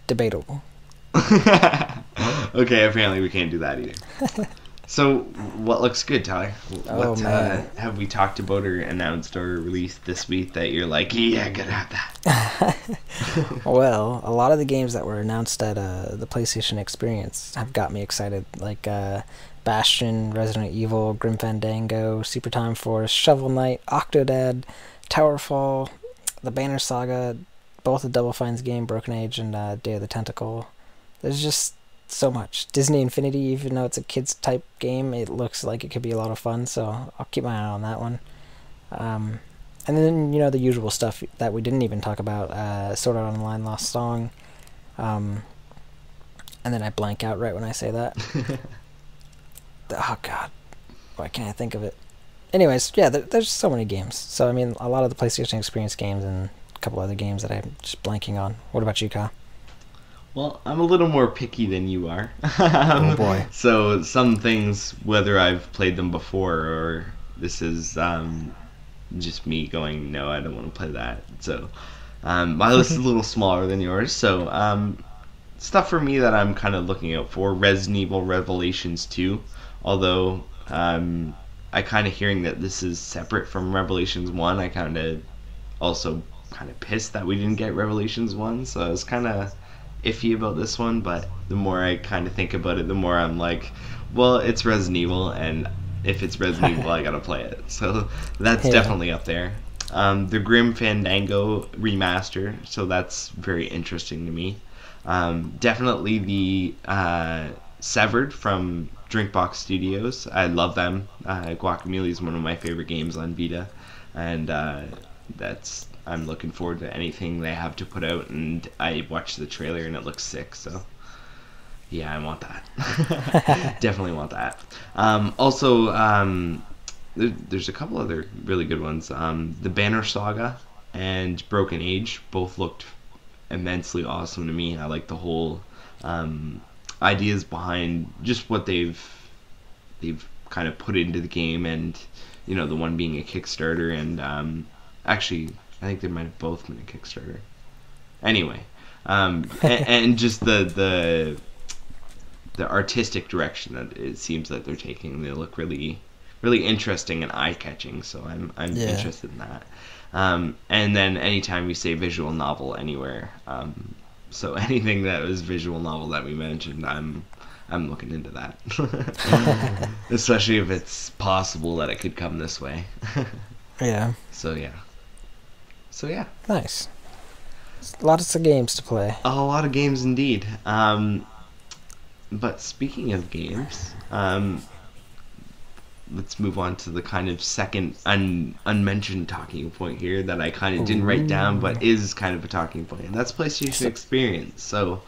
Debatable. Okay, apparently we can't do that either. So, what looks good, Tyler? What have we talked about or announced or released this week that you're like, yeah, gotta have that? Well, a lot of the games that were announced at the PlayStation Experience have got me excited, like Bastion, Resident Evil, Grim Fandango, Super Time Force, Shovel Knight, Octodad, Towerfall, the Banner Saga, both the Double Fine's game, Broken Age, and Day of the Tentacle. There's just so much. Disney Infinity, even though it's a kids type game, it looks like it could be a lot of fun, so I'll keep my eye on that one. And then, the usual stuff that we didn't even talk about, Sword Art Online Lost Song, and then I blank out right when I say that. Oh god, why can't I think of it? Anyways, yeah, there's so many games. So, I mean, a lot of the PlayStation Experience games and a couple other games that I'm just blanking on. What about you, Kyle? Well, I'm a little more picky than you are. Oh boy. So some things, whether I've played them before or this is just me going, no, I don't want to play that. So my list is a little smaller than yours. So stuff for me that I'm kind of looking out for: Resident Evil Revelations 2. Although I kind of hearing that this is separate from Revelations 1, I kind of also kind of pissed that we didn't get Revelations 1. So I was kind of iffy about this one, but the more I kind of think about it, the more I'm like, well, it's Resident Evil, and if it's Resident Evil, I gotta play it. So that's definitely up there. The Grim Fandango remaster, so that's very interesting to me. Definitely the Severed from Drinkbox Studios. I love them. Guacamelee is one of my favorite games on Vita, and I'm looking forward to anything they have to put out, and I watched the trailer and it looks sick, so yeah, I want that. Definitely want that. Also, there's a couple other really good ones. The Banner Saga and Broken Age both looked immensely awesome to me. I like the whole ideas behind just what they've kind of put into the game, and the one being a Kickstarter, and actually I think they might have both been a Kickstarter. Anyway, and just the artistic direction that it seems that they're taking, they look really, really interesting and eye-catching. So I'm interested in that. And then anytime we say visual novel anywhere, so anything that was visual novel that we mentioned, I'm looking into that. Especially if it's possible that it could come this way. Yeah. So yeah. Nice. Lots of games to play. A lot of games indeed. But speaking of games, let's move on to the kind of second unmentioned talking point here that I kind of didn't write down, but is kind of a talking point, and that's PlayStation Experience. So,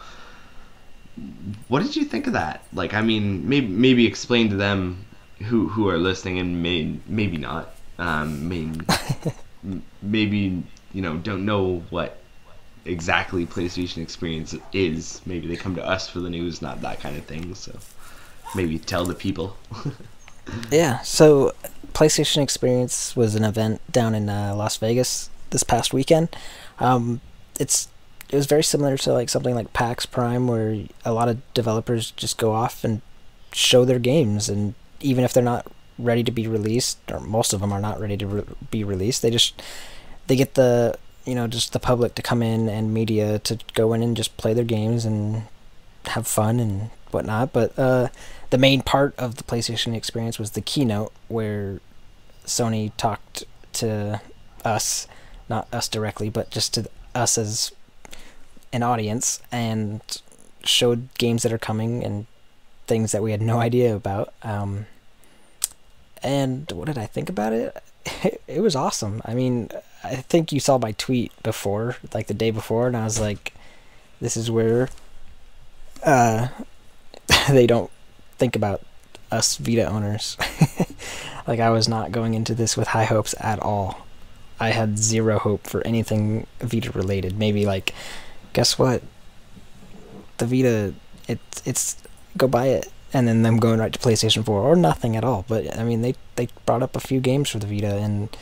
what did you think of that? Like, I mean, maybe explain to them who are listening, and maybe not. Maybe don't know what exactly PlayStation Experience is. Maybe they come to us for the news, not that kind of thing. So maybe tell the people. Yeah, so PlayStation Experience was an event down in Las Vegas this past weekend. It was very similar to like something like PAX Prime, where a lot of developers just go off and show their games, and even if they're not ready to be released, or most of them are not ready to be released, they get the just the public to come in and media to go in and just play their games and have fun and whatnot. But the main part of the PlayStation experience was the keynote where Sony talked to us, not us directly, but just to us as an audience, and showed games that are coming and things that we had no idea about. And what did I think about it? It was awesome. I mean, I think you saw my tweet before, like the day before, and I was like, this is where they don't think about us Vita owners. Like, I was not going into this with high hopes at all. I had zero hope for anything Vita related. Maybe, like, guess what? The Vita, it's go buy it. And then them going right to PlayStation 4, or nothing at all. But, I mean, they brought up a few games for the Vita, and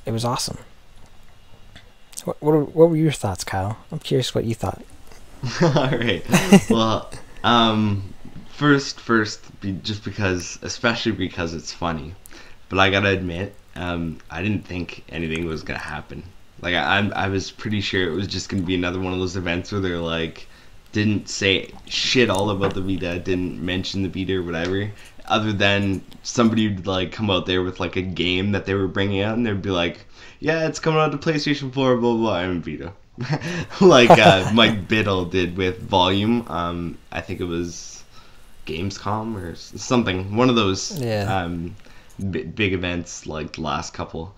it was awesome. What were your thoughts, Kyle? I'm curious what you thought. All right. Well, first, just because, especially because it's funny. But I gotta admit, I didn't think anything was gonna happen. Like, I was pretty sure it was just gonna be another one of those events where they're like, didn't say shit all about the Vita, didn't mention the Vita or whatever, other than somebody would like come out there with like a game that they were bringing out, and they'd be like, yeah, it's coming out to PlayStation 4, blah, blah, blah, and Vita. Like Mike Biddle did with Volume. I think it was Gamescom or something, one of those big events like the last couple,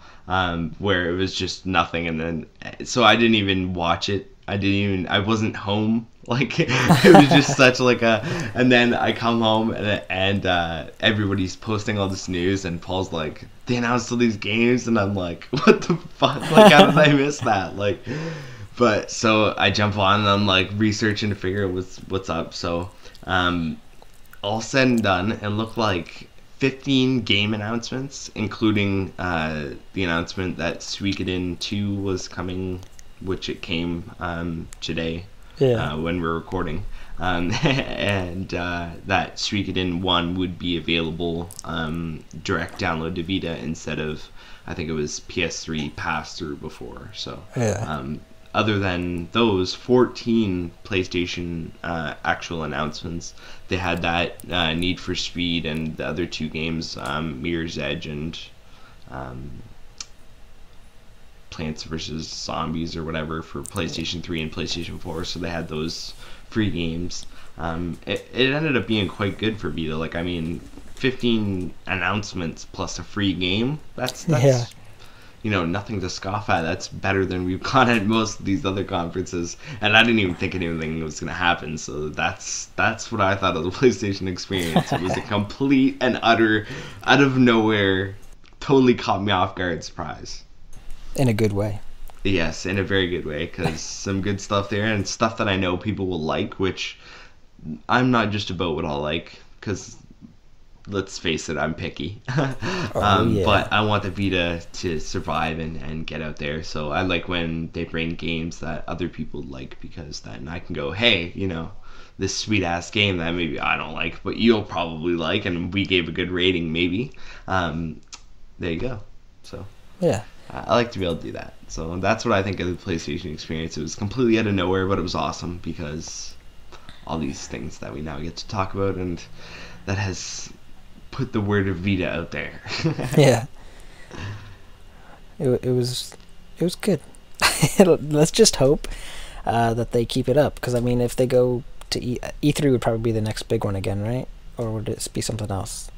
where it was just nothing. And then, so I didn't even watch it. I wasn't home. Like, it was just such like and then I come home and everybody's posting all this news, and Paul's like, they announced all these games, and I'm like, what the fuck? Like, how did I miss that? Like, but so I jump on and I'm like researching to figure out what's up. So, all said and done, it looked like 15 game announcements, including the announcement that Suikoden 2 was coming, which it came today, when we're recording, and that Suikoden 1 would be available direct download to Vita instead of, I think it was PS3 pass-through before. So other than those 14 PlayStation actual announcements, they had that Need for Speed and the other two games, Mirror's Edge and Plants vs. Zombies or whatever, for PlayStation 3 and PlayStation 4, so they had those free games. It ended up being quite good for Vita. Like, I mean, 15 announcements plus a free game, that's nothing to scoff at. That's better than we've got at most of these other conferences, and I didn't even think anything was going to happen, so that's what I thought of the PlayStation experience. It was a complete and utter, out of nowhere, totally caught me off guard surprise. In a good way. Yes, in a very good way, because some good stuff there, and stuff that I know people will like, which I'm not just about what I'll like, because let's face it, I'm picky. But I want the Vita to survive and get out there, so I like when they bring games that other people like, because then I can go, hey, this sweet-ass game that maybe I don't like, but you'll probably like, and we gave a good rating, maybe. There you go. So yeah. I like to be able to do that. So that's what I think of the PlayStation experience. It was completely out of nowhere, but it was awesome because all these things that we now get to talk about, and that has put the word of Vita out there. Yeah. It was good. Let's just hope that they keep it up, because I mean, if they go to E3 would probably be the next big one again, right? Or would it be something else?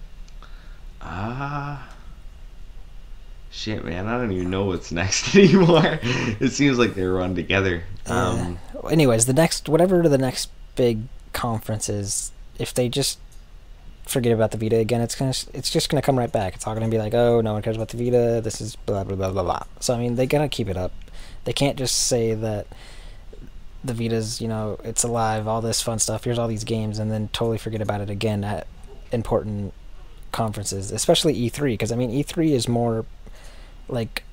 Shit, man, I don't even know what's next anymore. It seems like they run together. Anyways, whatever the next big conference is, if they just forget about the Vita again, it's just gonna come right back. It's all gonna be like, oh, no one cares about the Vita. This is blah blah blah blah blah. So I mean, they gotta keep it up. They can't just say that the Vita's, it's alive, all this fun stuff. Here's all these games, and then totally forget about it again at important conferences, especially E3. Because I mean, E3 is more like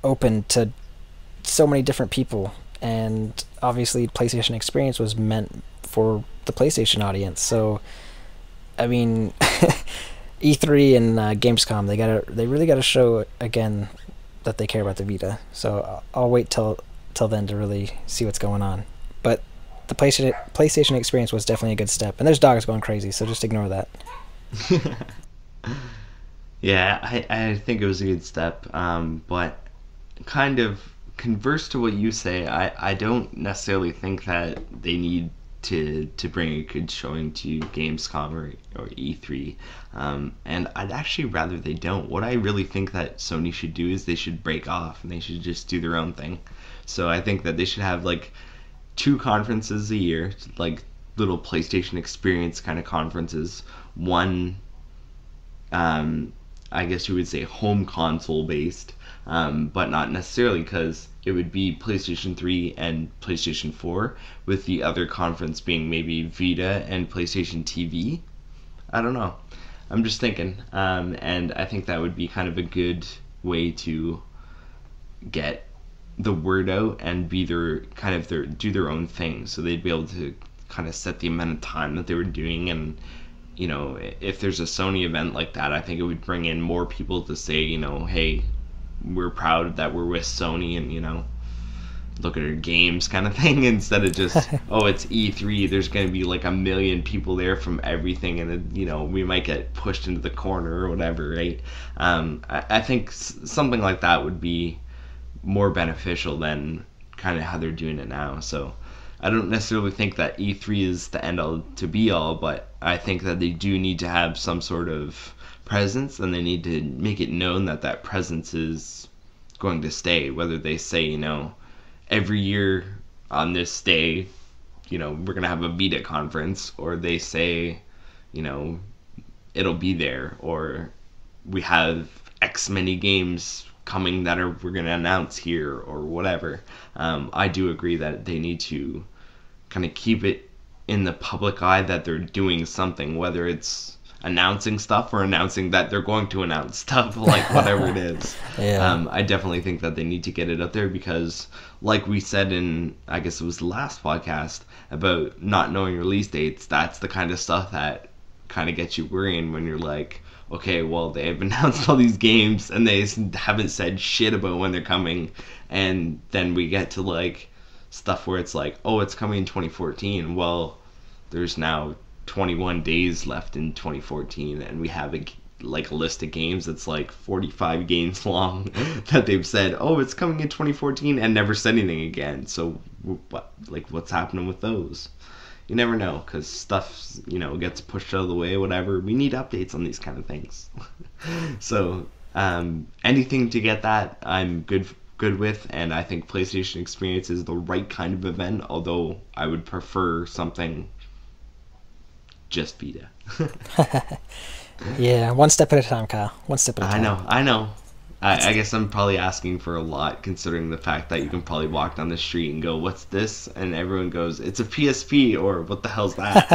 open to so many different people, and obviously PlayStation Experience was meant for the PlayStation audience. So I mean, E3 and Gamescom, they really gotta show again that they care about the Vita. So I'll wait till then to really see what's going on. But the PlayStation experience was definitely a good step. And there's dogs going crazy, so just ignore that. Yeah, I think it was a good step, but kind of converse to what you say, I don't necessarily think that they need to bring a good showing to Gamescom or E3, and I'd actually rather they don't. What I really think that Sony should do is they should break off and they should just do their own thing. So I think that they should have like two conferences a year, like little PlayStation experience kind of conferences. One, I guess you would say home console based, but not necessarily, because it would be PlayStation 3 and PlayStation 4, with the other conference being maybe Vita and PlayStation TV. I don't know. I'm just thinking, and I think that would be kind of a good way to get the word out and be do their own thing. So they'd be able to kind of set the amount of time that they were doing, and if there's a Sony event like that, I think it would bring in more people to say, hey, we're proud that we're with Sony, and look at our games kind of thing, instead of just oh, it's E3, there's going to be like a million people there from everything, and we might get pushed into the corner or whatever, right? I think something like that would be more beneficial than kind of how they're doing it now. So I don't necessarily think that E3 is the end all to be all, but I think that they do need to have some sort of presence, and they need to make it known that that presence is going to stay. Whether they say, every year on this day, we're going to have a Vita conference, or they say, it'll be there, or we have X many games coming that we're going to announce here, or whatever. I do agree that they need to kind of keep it in the public eye that they're doing something, whether it's announcing stuff or announcing that they're going to announce stuff, like whatever it is. Yeah. I definitely think that they need to get it out there, because like we said in, I guess it was the last podcast, about not knowing release dates, that's the kind of stuff that kind of gets you worrying when you're like, okay, well, they've announced all these games and they haven't said shit about when they're coming, and then we get to like stuff where it's like, oh, it's coming in 2014. Well, there's now 21 days left in 2014, and we have a list of games that's like 45 games long that they've said, oh, it's coming in 2014, and never said anything again. So what's happening with those? You never know, because stuff gets pushed out of the way, whatever. We need updates on these kind of things. So anything to get that, I'm good with, and I think PlayStation Experience is the right kind of event, although I would prefer something just Vita. Yeah, one step at a time, Kyle. One step at a time. I know. I guess I'm probably asking for a lot, considering the fact that you can probably walk down the street and go, what's this? And everyone goes, it's a PSP, or what the hell's that?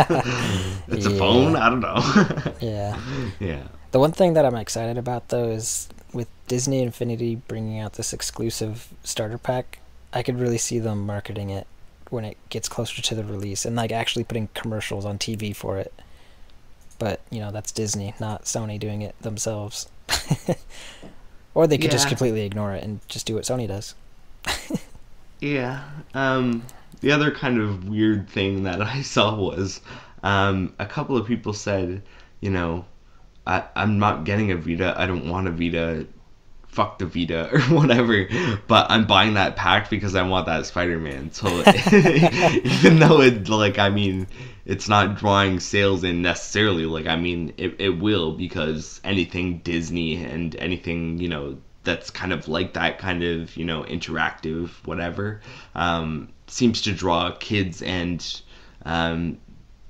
It's a phone? I don't know. Yeah. Yeah. The one thing that I'm excited about, though, is with Disney Infinity bringing out this exclusive starter pack, I could really see them marketing it when it gets closer to the release, and like actually putting commercials on TV for it. But that's Disney, not Sony doing it themselves. Or they could just completely ignore it and just do what Sony does. Yeah. The other kind of weird thing that I saw was a couple of people said, I'm not getting a Vita, I don't want a Vita, fuck the Vita, or whatever, but I'm buying that pack because I want that Spider-Man. So even though it's not drawing sales in necessarily, it will, because anything Disney and anything, that's kind of like that kind of, interactive, whatever, seems to draw kids and,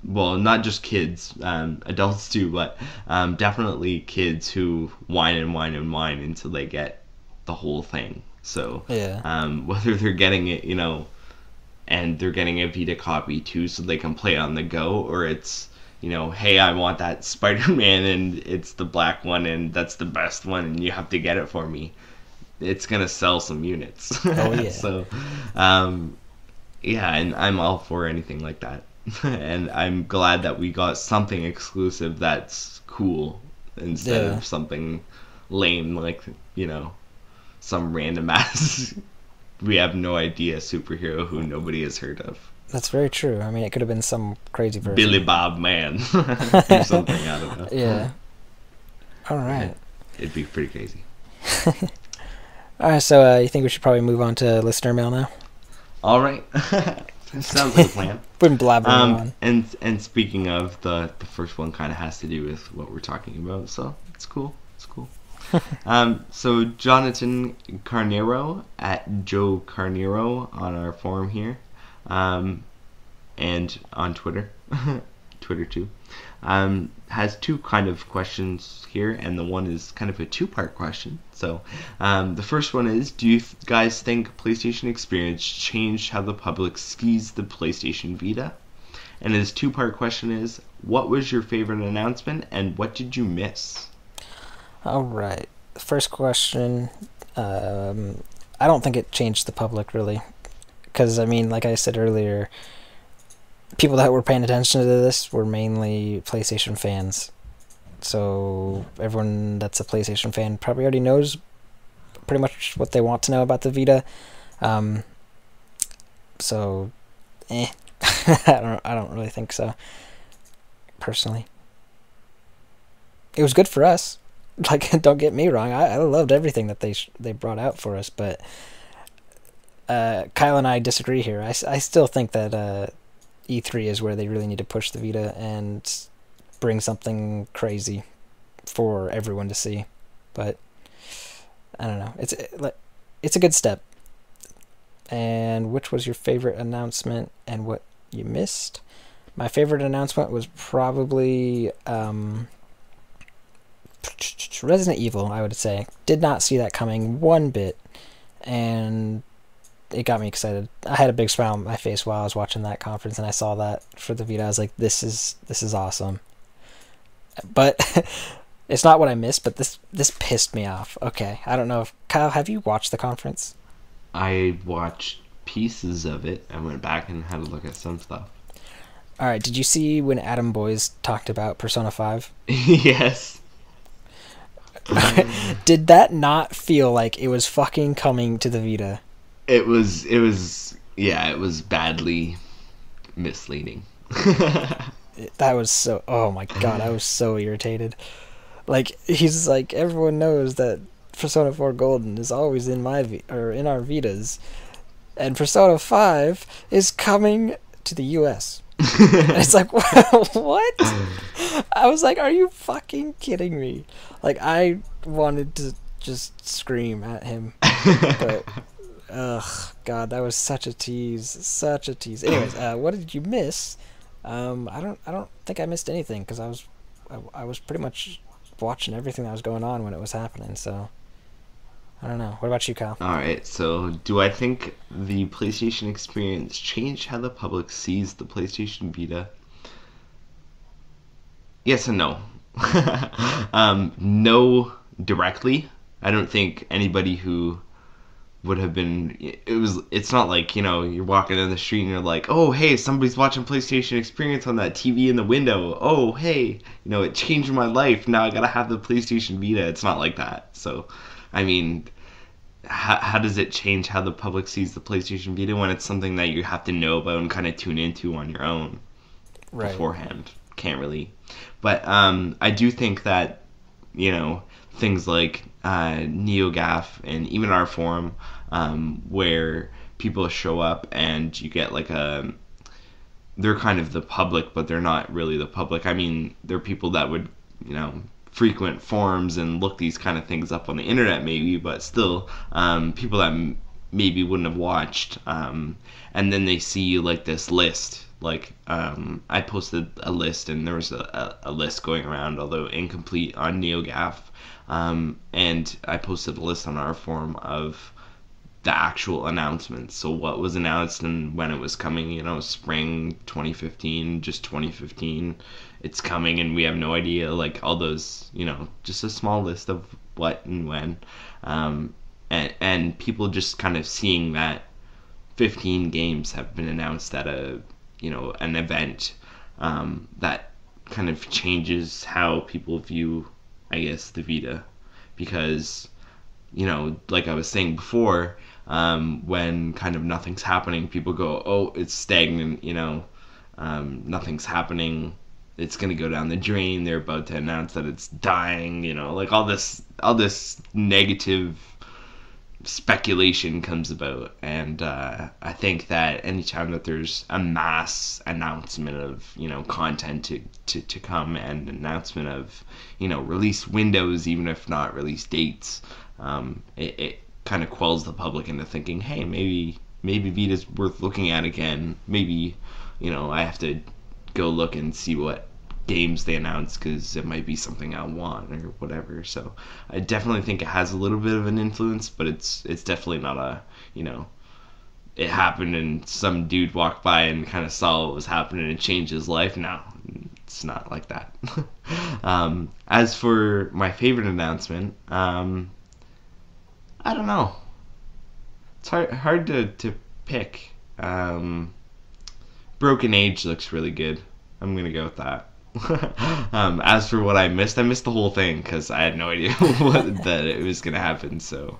well, not just kids, adults too, but definitely kids who whine and whine and whine until they get the whole thing. So whether they're getting it, and they're getting a Vita copy too, so they can play it on the go, or it's, hey, I want that Spider-Man and it's the black one and that's the best one and you have to get it for me. It's gonna sell some units. Oh yeah. So, yeah, and I'm all for anything like that. And I'm glad that we got something exclusive that's cool instead of something lame, like, some random ass we have no idea superhero who nobody has heard of. That's very true. I mean, it could have been some crazy person. Billy Bob Man. Or something, I don't know. Yeah. All right. It'd be pretty crazy. All right, so you think we should probably move on to listener mail now? All right. Sounds like a plan. Been blabbering on. And speaking of, the first one kind of has to do with what we're talking about, so it's cool. It's cool. So Jonathan Carnero at Joe Carnero on our forum here, and on Twitter, Twitter too, has two kind of questions here, and the one is kind of a two-part question. So the first one is, do you guys think PlayStation Experience changed how the public sees the PlayStation Vita? And his two-part question is, what was your favorite announcement, and what did you miss? All right. First question, I don't think it changed the public, really. Because, I mean, like I said earlier, people that were paying attention to this were mainly PlayStation fans. So everyone that's a PlayStation fan probably already knows pretty much what they want to know about the Vita. So, I don't really think so, personally. It was good for us. Like, don't get me wrong, I loved everything that they brought out for us, but Kyle and I disagree here. I still think that E3 is where they really need to push the Vita and bring something crazy for everyone to see. But I don't know. It's a good step. And which was your favorite announcement and what you missed? My favorite announcement was probably Resident Evil, I would say. Did not see that coming one bit, and it got me excited. I had a big smile on my face while I was watching that conference, and I saw that for the Vita. I was like, this is awesome. But it's not what I missed, but this pissed me off. Okay, I don't know if Kyle, have you watched the conference? I watched pieces of it. I went back and had a look at some stuff. All right, did you see when Adam Boyes talked about Persona 5? Yes. Did that not feel like it was fucking coming to the Vita? It was badly misleading. That was so, oh my god, I was so irritated. Like, he's like, everyone knows that Persona 4 Golden is always in our Vitas, and Persona 5 is coming to the US. And it's like, what? I was like, are you fucking kidding me? Like, I wanted to just scream at him. But, ugh, God, that was such a tease. Anyways, what did you miss? I don't think I missed anything, because I was pretty much watching everything that was going on when it was happening, so I don't know. What about you, Kyle? Alright, so do I think the PlayStation Experience changed how the public sees the PlayStation Vita? Yes and no. No, directly. I don't think anybody who would have been, it's not like, you're walking down the street and you're like, oh hey, somebody's watching PlayStation Experience on that TV in the window, oh hey, it changed my life, now I gotta have the PlayStation Vita. It's not like that. So I mean, how does it change how the public sees the PlayStation Vita when it's something that you have to know about and kind of tune into on your own beforehand? Can't really. But I do think that, things like NeoGAF and even our forum, where people show up and you get like they're kind of the public, but they're not really the public. I mean, they're people that would, frequent forums and look these kind of things up on the internet maybe, but still people that maybe wouldn't have watched, and then they see like this list, like I posted a list, and there was a list going around, although incomplete, on NeoGAF, and I posted a list on our forum of the actual announcements, so what was announced and when it was coming, spring 2015, just 2015, it's coming, and we have no idea, like all those, just a small list of what and when, and people just kind of seeing that 15 games have been announced at an event, that kind of changes how people view, I guess, the Vita, because like I was saying before, when kind of nothing's happening, people go, oh, it's stagnant, nothing's happening, it's going to go down the drain, they're about to announce that it's dying, like all this negative speculation comes about. And I think that anytime that there's a mass announcement of content to come, and announcement of release windows, even if not release dates, it kind of quells the public into thinking, hey, maybe Vita's worth looking at again. Maybe I have to go look and see what games they announce, because it might be something I want or whatever. So I definitely think it has a little bit of an influence, but it's definitely not a it happened and some dude walked by and kind of saw what was happening and changed his life. No, it's not like that. As for my favorite announcement, I don't know. It's hard to pick. Broken Age looks really good. I'm gonna go with that. As for what I missed the whole thing, because I had no idea that it was gonna happen. So,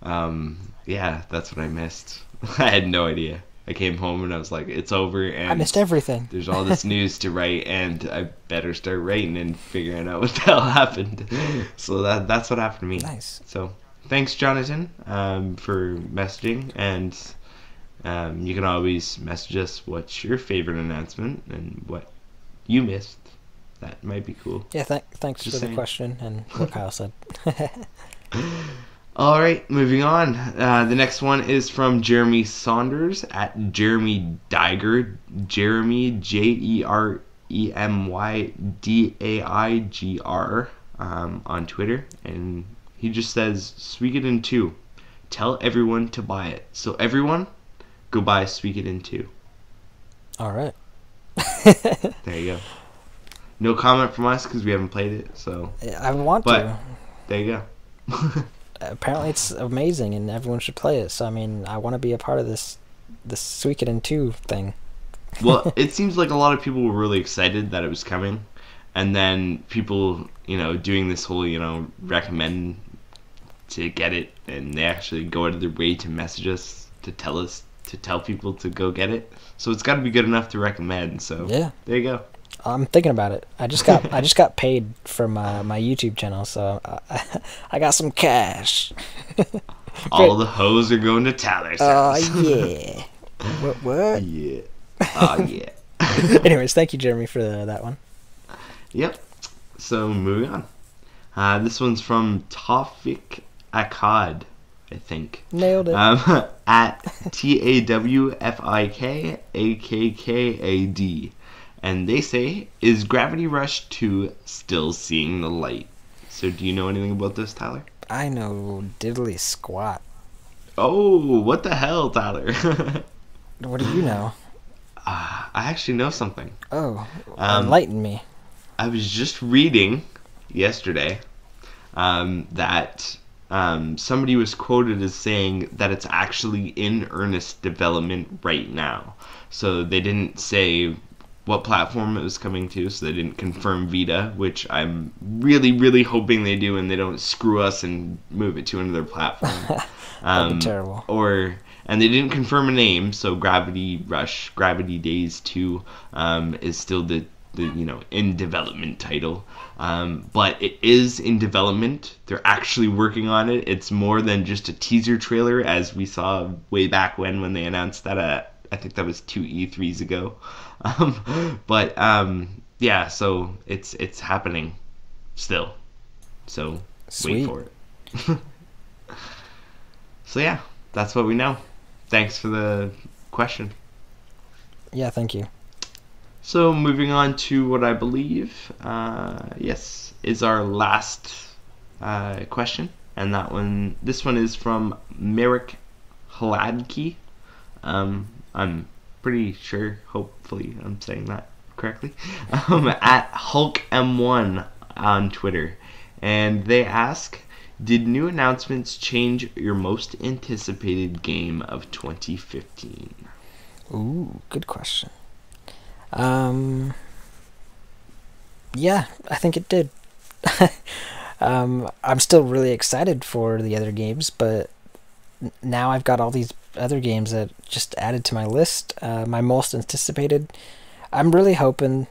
yeah, that's what I missed. I had no idea. I came home and I was like, it's over, and I missed everything. There's all this news to write, and I better start writing and figuring out what the hell happened. So that's what happened to me. Nice. So thanks, Jonathan, for messaging, and you can always message us what's your favorite announcement and what you missed. That might be cool. Yeah, thanks for the question and what Kyle said. All right, moving on. The next one is from Jeremy Saunders at Jeremy Daiger. Jeremy, JeremyDaigr, on Twitter. And he just says, Suikoden 2. Tell everyone to buy it. So everyone, go buy Suikoden 2. All right. There you go. No comment from us because we haven't played it. So I want to. There you go. Apparently it's amazing and everyone should play it. So I mean, I want to be a part of this Suikoden 2 thing. Well, it seems like a lot of people were really excited that it was coming, and then people, doing this whole, recommend to get it, and they actually go out of their way to message us to tell people to go get it. So it's got to be good enough to recommend. So yeah, there you go. I'm thinking about it. I just got paid from my YouTube channel, so I got some cash. All the hoes are going to Tyler's house. Oh yeah. What? Yeah. Oh yeah. Anyways, thank you, Jeremy, for that one. Yep. So moving on. This one's from Tawfik Akkad, I think. Nailed it. At TAWFIKAKKAD. And they say, is Gravity Rush 2 still seeing the light? So do you know anything about this, Tyler? I know diddly squat. Oh, what the hell, Tyler? What do you know? I actually know something. Oh, enlighten me. I was just reading yesterday that somebody was quoted as saying that it's actually in earnest development right now. So they didn't say what platform it was coming to, so they didn't confirm Vita, which I'm really, really hoping they do and they don't screw us and move it to another platform. That'd be terrible. And they didn't confirm a name, so Gravity Rush, Gravity Days 2 is still the in development title. But it is in development. They're actually working on it. It's more than just a teaser trailer, as we saw way back when they announced that I think that was 2 E3s ago. Yeah, so it's happening still. So Sweet. Wait for it. So yeah, that's what we know. Thanks for the question. Yeah, thank you. So moving on to what I believe, is our last question, and this one is from Merrick Hladky. I'm pretty sure, hopefully I'm saying that correctly, at HulkM1 on Twitter, and they ask, did new announcements change your most anticipated game of 2015? Ooh, good question. Yeah, I think it did. I'm still really excited for the other games, but now I've got all these other games that just added to my list. My most anticipated. I'm really hoping,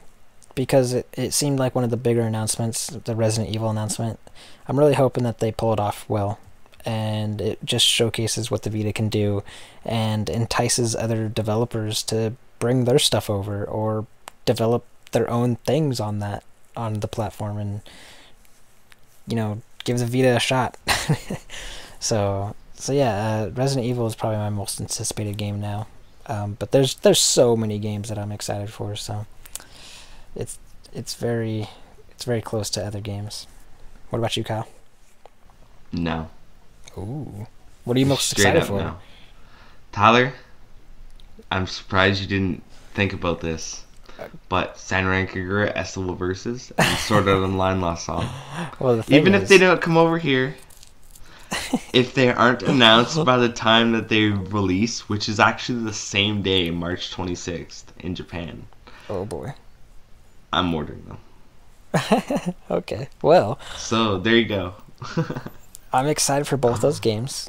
because it seemed like one of the bigger announcements, the Resident Evil announcement. I'm really hoping that they pull it off well, and it just showcases what the Vita can do, and entices other developers to bring their stuff over or develop their own things on the platform, and give the Vita a shot. So yeah, Resident Evil is probably my most anticipated game now. But there's so many games that I'm excited for, so it's very close to other games. What about you, Kyle? No. Ooh, what are you most Straight excited up for? no. Tyler, I'm surprised you didn't think about this, but Senran Kagura S-Level Versus and Sword Art Online Lost Song. Well, the thing Even is, if they don't come over here, if they aren't announced by the time that they release, which is actually the same day, March 26th, in Japan, oh boy. I'm ordering them. Okay, well, So, there you go. I'm excited for both those games,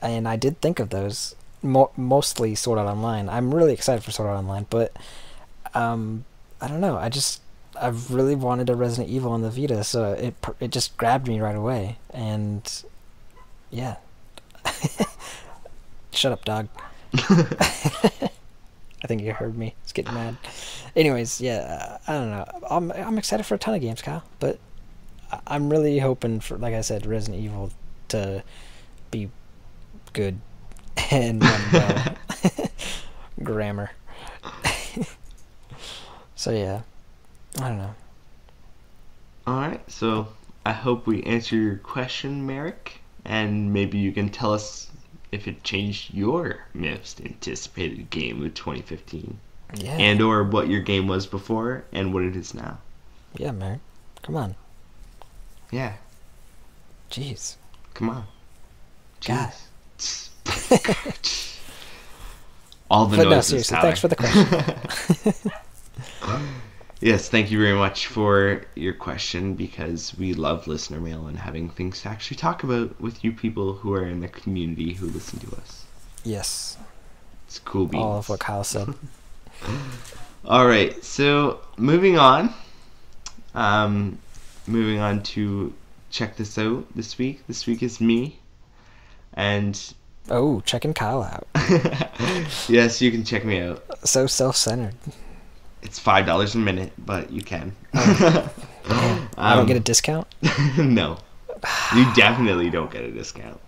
and I did think of those. Mostly Sword Art Online. I'm really excited for Sword Art Online, but I don't know. I've really wanted a Resident Evil on the Vita, so it just grabbed me right away, and yeah. Shut up, dog. I think you heard me. It's getting mad. Anyways, yeah, I don't know. I'm excited for a ton of games, Kyle, but I'm really hoping for, like I said, Resident Evil to be good and run well. Grammar. So yeah, I don't know. Alright, so I hope we answer your question, Merrick, and maybe you can tell us if it changed your most anticipated game of 2015. Yeah. And or what your game was before and what it is now. Yeah, man. Come on. Yeah, Jeez. come on. God. Jeez. All the But no, noises, seriously, Tyler. thanks for the question. Yes, thank you very much for your question, because we love listener mail and having things to actually talk about with you people who are in the community who listen to us. Yes. It's cool beans. All of what Kyle said. Alright, so moving on. Moving on to check this out this week. This week is me. And Oh, checking Kyle out. yes, you can check me out. So self-centered. It's $5 a minute, but you can. I don't get a discount? No. You definitely don't get a discount.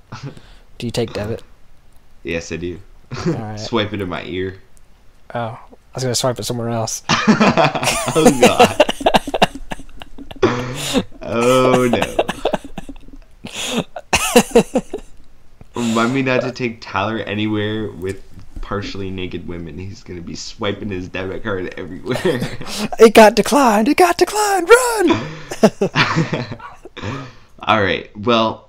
Do you take debit? Yes, I do. Alright. Swipe it in my ear. Oh, I was going to swipe it somewhere else. Oh, God. Oh, no. Remind me not to take Tyler anywhere with partially naked women. He's going to be swiping his debit card everywhere. It got declined! It got declined! Run! Alright, well,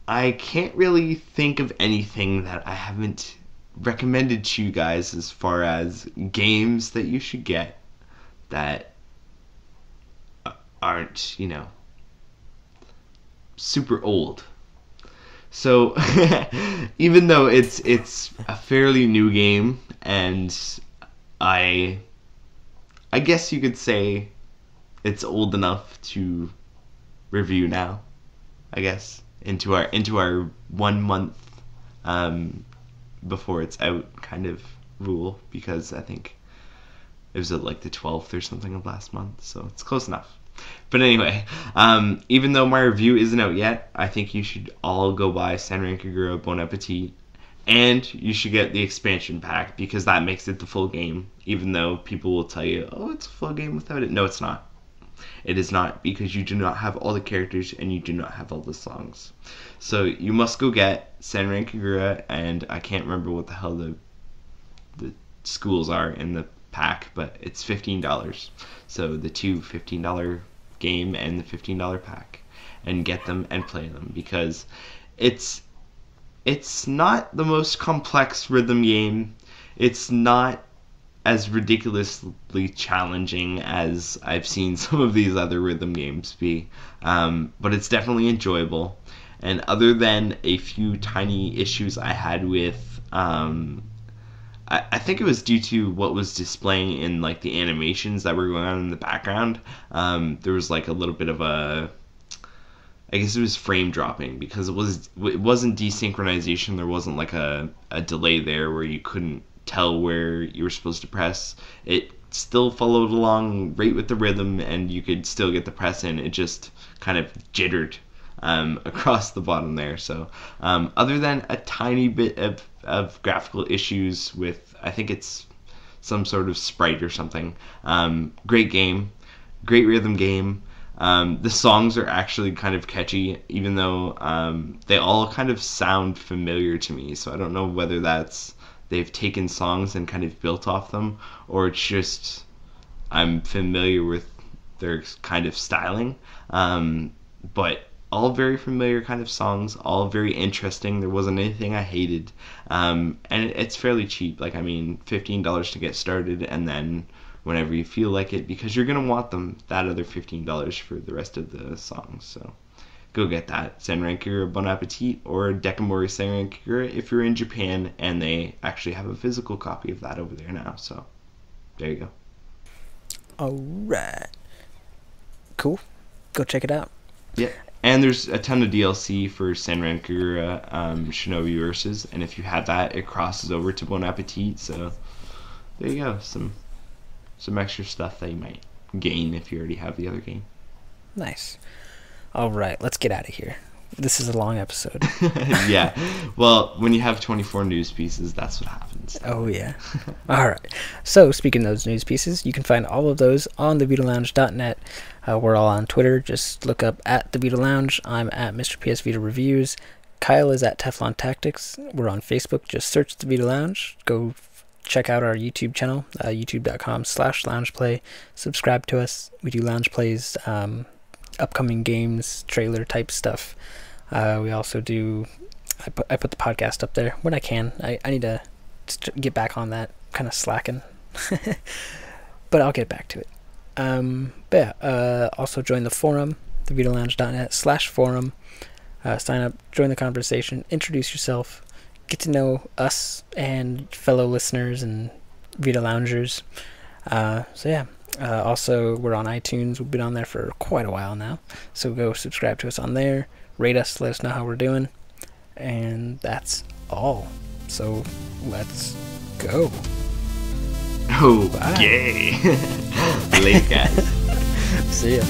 I can't really think of anything that I haven't recommended to you guys as far as games that you should get that aren't, super old. So, even though it's a fairly new game, and I guess you could say it's old enough to review now, I guess, into our 1 month before it's out kind of rule, because I think it was at like the 12th or something of last month, so it's close enough. But anyway, even though my review isn't out yet, I think you should all go buy Senran Kagura Bon Appetit, and you should get the expansion pack, because that makes it the full game, even though people will tell you, oh, it's a full game without it. No, it's not. It is not, because you do not have all the characters and you do not have all the songs. So you must go get Senran Kagura, and I can't remember what the hell the schools are in the pack, but it's $15. So the two $15 game and the $15 pack, and get them and play them, because it's not the most complex rhythm game. It's not as ridiculously challenging as I've seen some of these other rhythm games be, but it's definitely enjoyable. And other than a few tiny issues I had with, I think it was due to what was displaying in like the animations that were going on in the background. There was like a little bit of I guess it was frame dropping because it wasn't desynchronization. There wasn't like a delay there where you couldn't tell where you were supposed to press. It still followed along right with the rhythm, and you could still get the press in. It just kind of jittered across the bottom there. So other than a tiny bit of graphical issues with, I think it's some sort of sprite or something, great game, great rhythm game. The songs are actually kind of catchy, even though they all kind of sound familiar to me. So I don't know whether that's they've taken songs and kind of built off them, or it's just I'm familiar with their kind of styling. But all very familiar kind of songs, all very interesting. There wasn't anything I hated. And it's fairly cheap. Like, I mean, $15 to get started, and then whenever you feel like it, because you're going to want them, that other $15 for the rest of the songs. So go get that. Senran Bon Appetit, or Dekamori Senran if you're in Japan, and they actually have a physical copy of that over there now. So there you go. Alright. Cool. Go check it out. Yeah. And there's a ton of DLC for Senran Kagura Shinobi Versus, and if you have that, it crosses over to Bon Appetit. So there you go. Some extra stuff that you might gain if you already have the other game. Nice. All right, let's get out of here. This is a long episode. Yeah. Well, when you have 24 news pieces, that's what happens. Oh, yeah. All right. So, speaking of those news pieces, you can find all of those on thevitalounge.net. We're all on Twitter. Just look up at the Vita Lounge. I'm at Mr. PS Vita Reviews. Kyle is at Teflon Tactics. We're on Facebook. Just search the Vita Lounge. Go check out our YouTube channel, youtube.com/loungeplay. Subscribe to us. We do lounge plays, upcoming games, trailer type stuff. We also do, I put the podcast up there when I can. I need to get back on that, kind of slacking. But I'll get back to it. But yeah, also join the forum, thevitalounge.net/forum. Sign up, join the conversation, introduce yourself, get to know us and fellow listeners and Vita Loungers. So yeah, also we're on iTunes. We've been on there for quite a while now, so go subscribe to us on there, rate us, let us know how we're doing, and that's all. So let's go. Okay. Late, guys. See ya.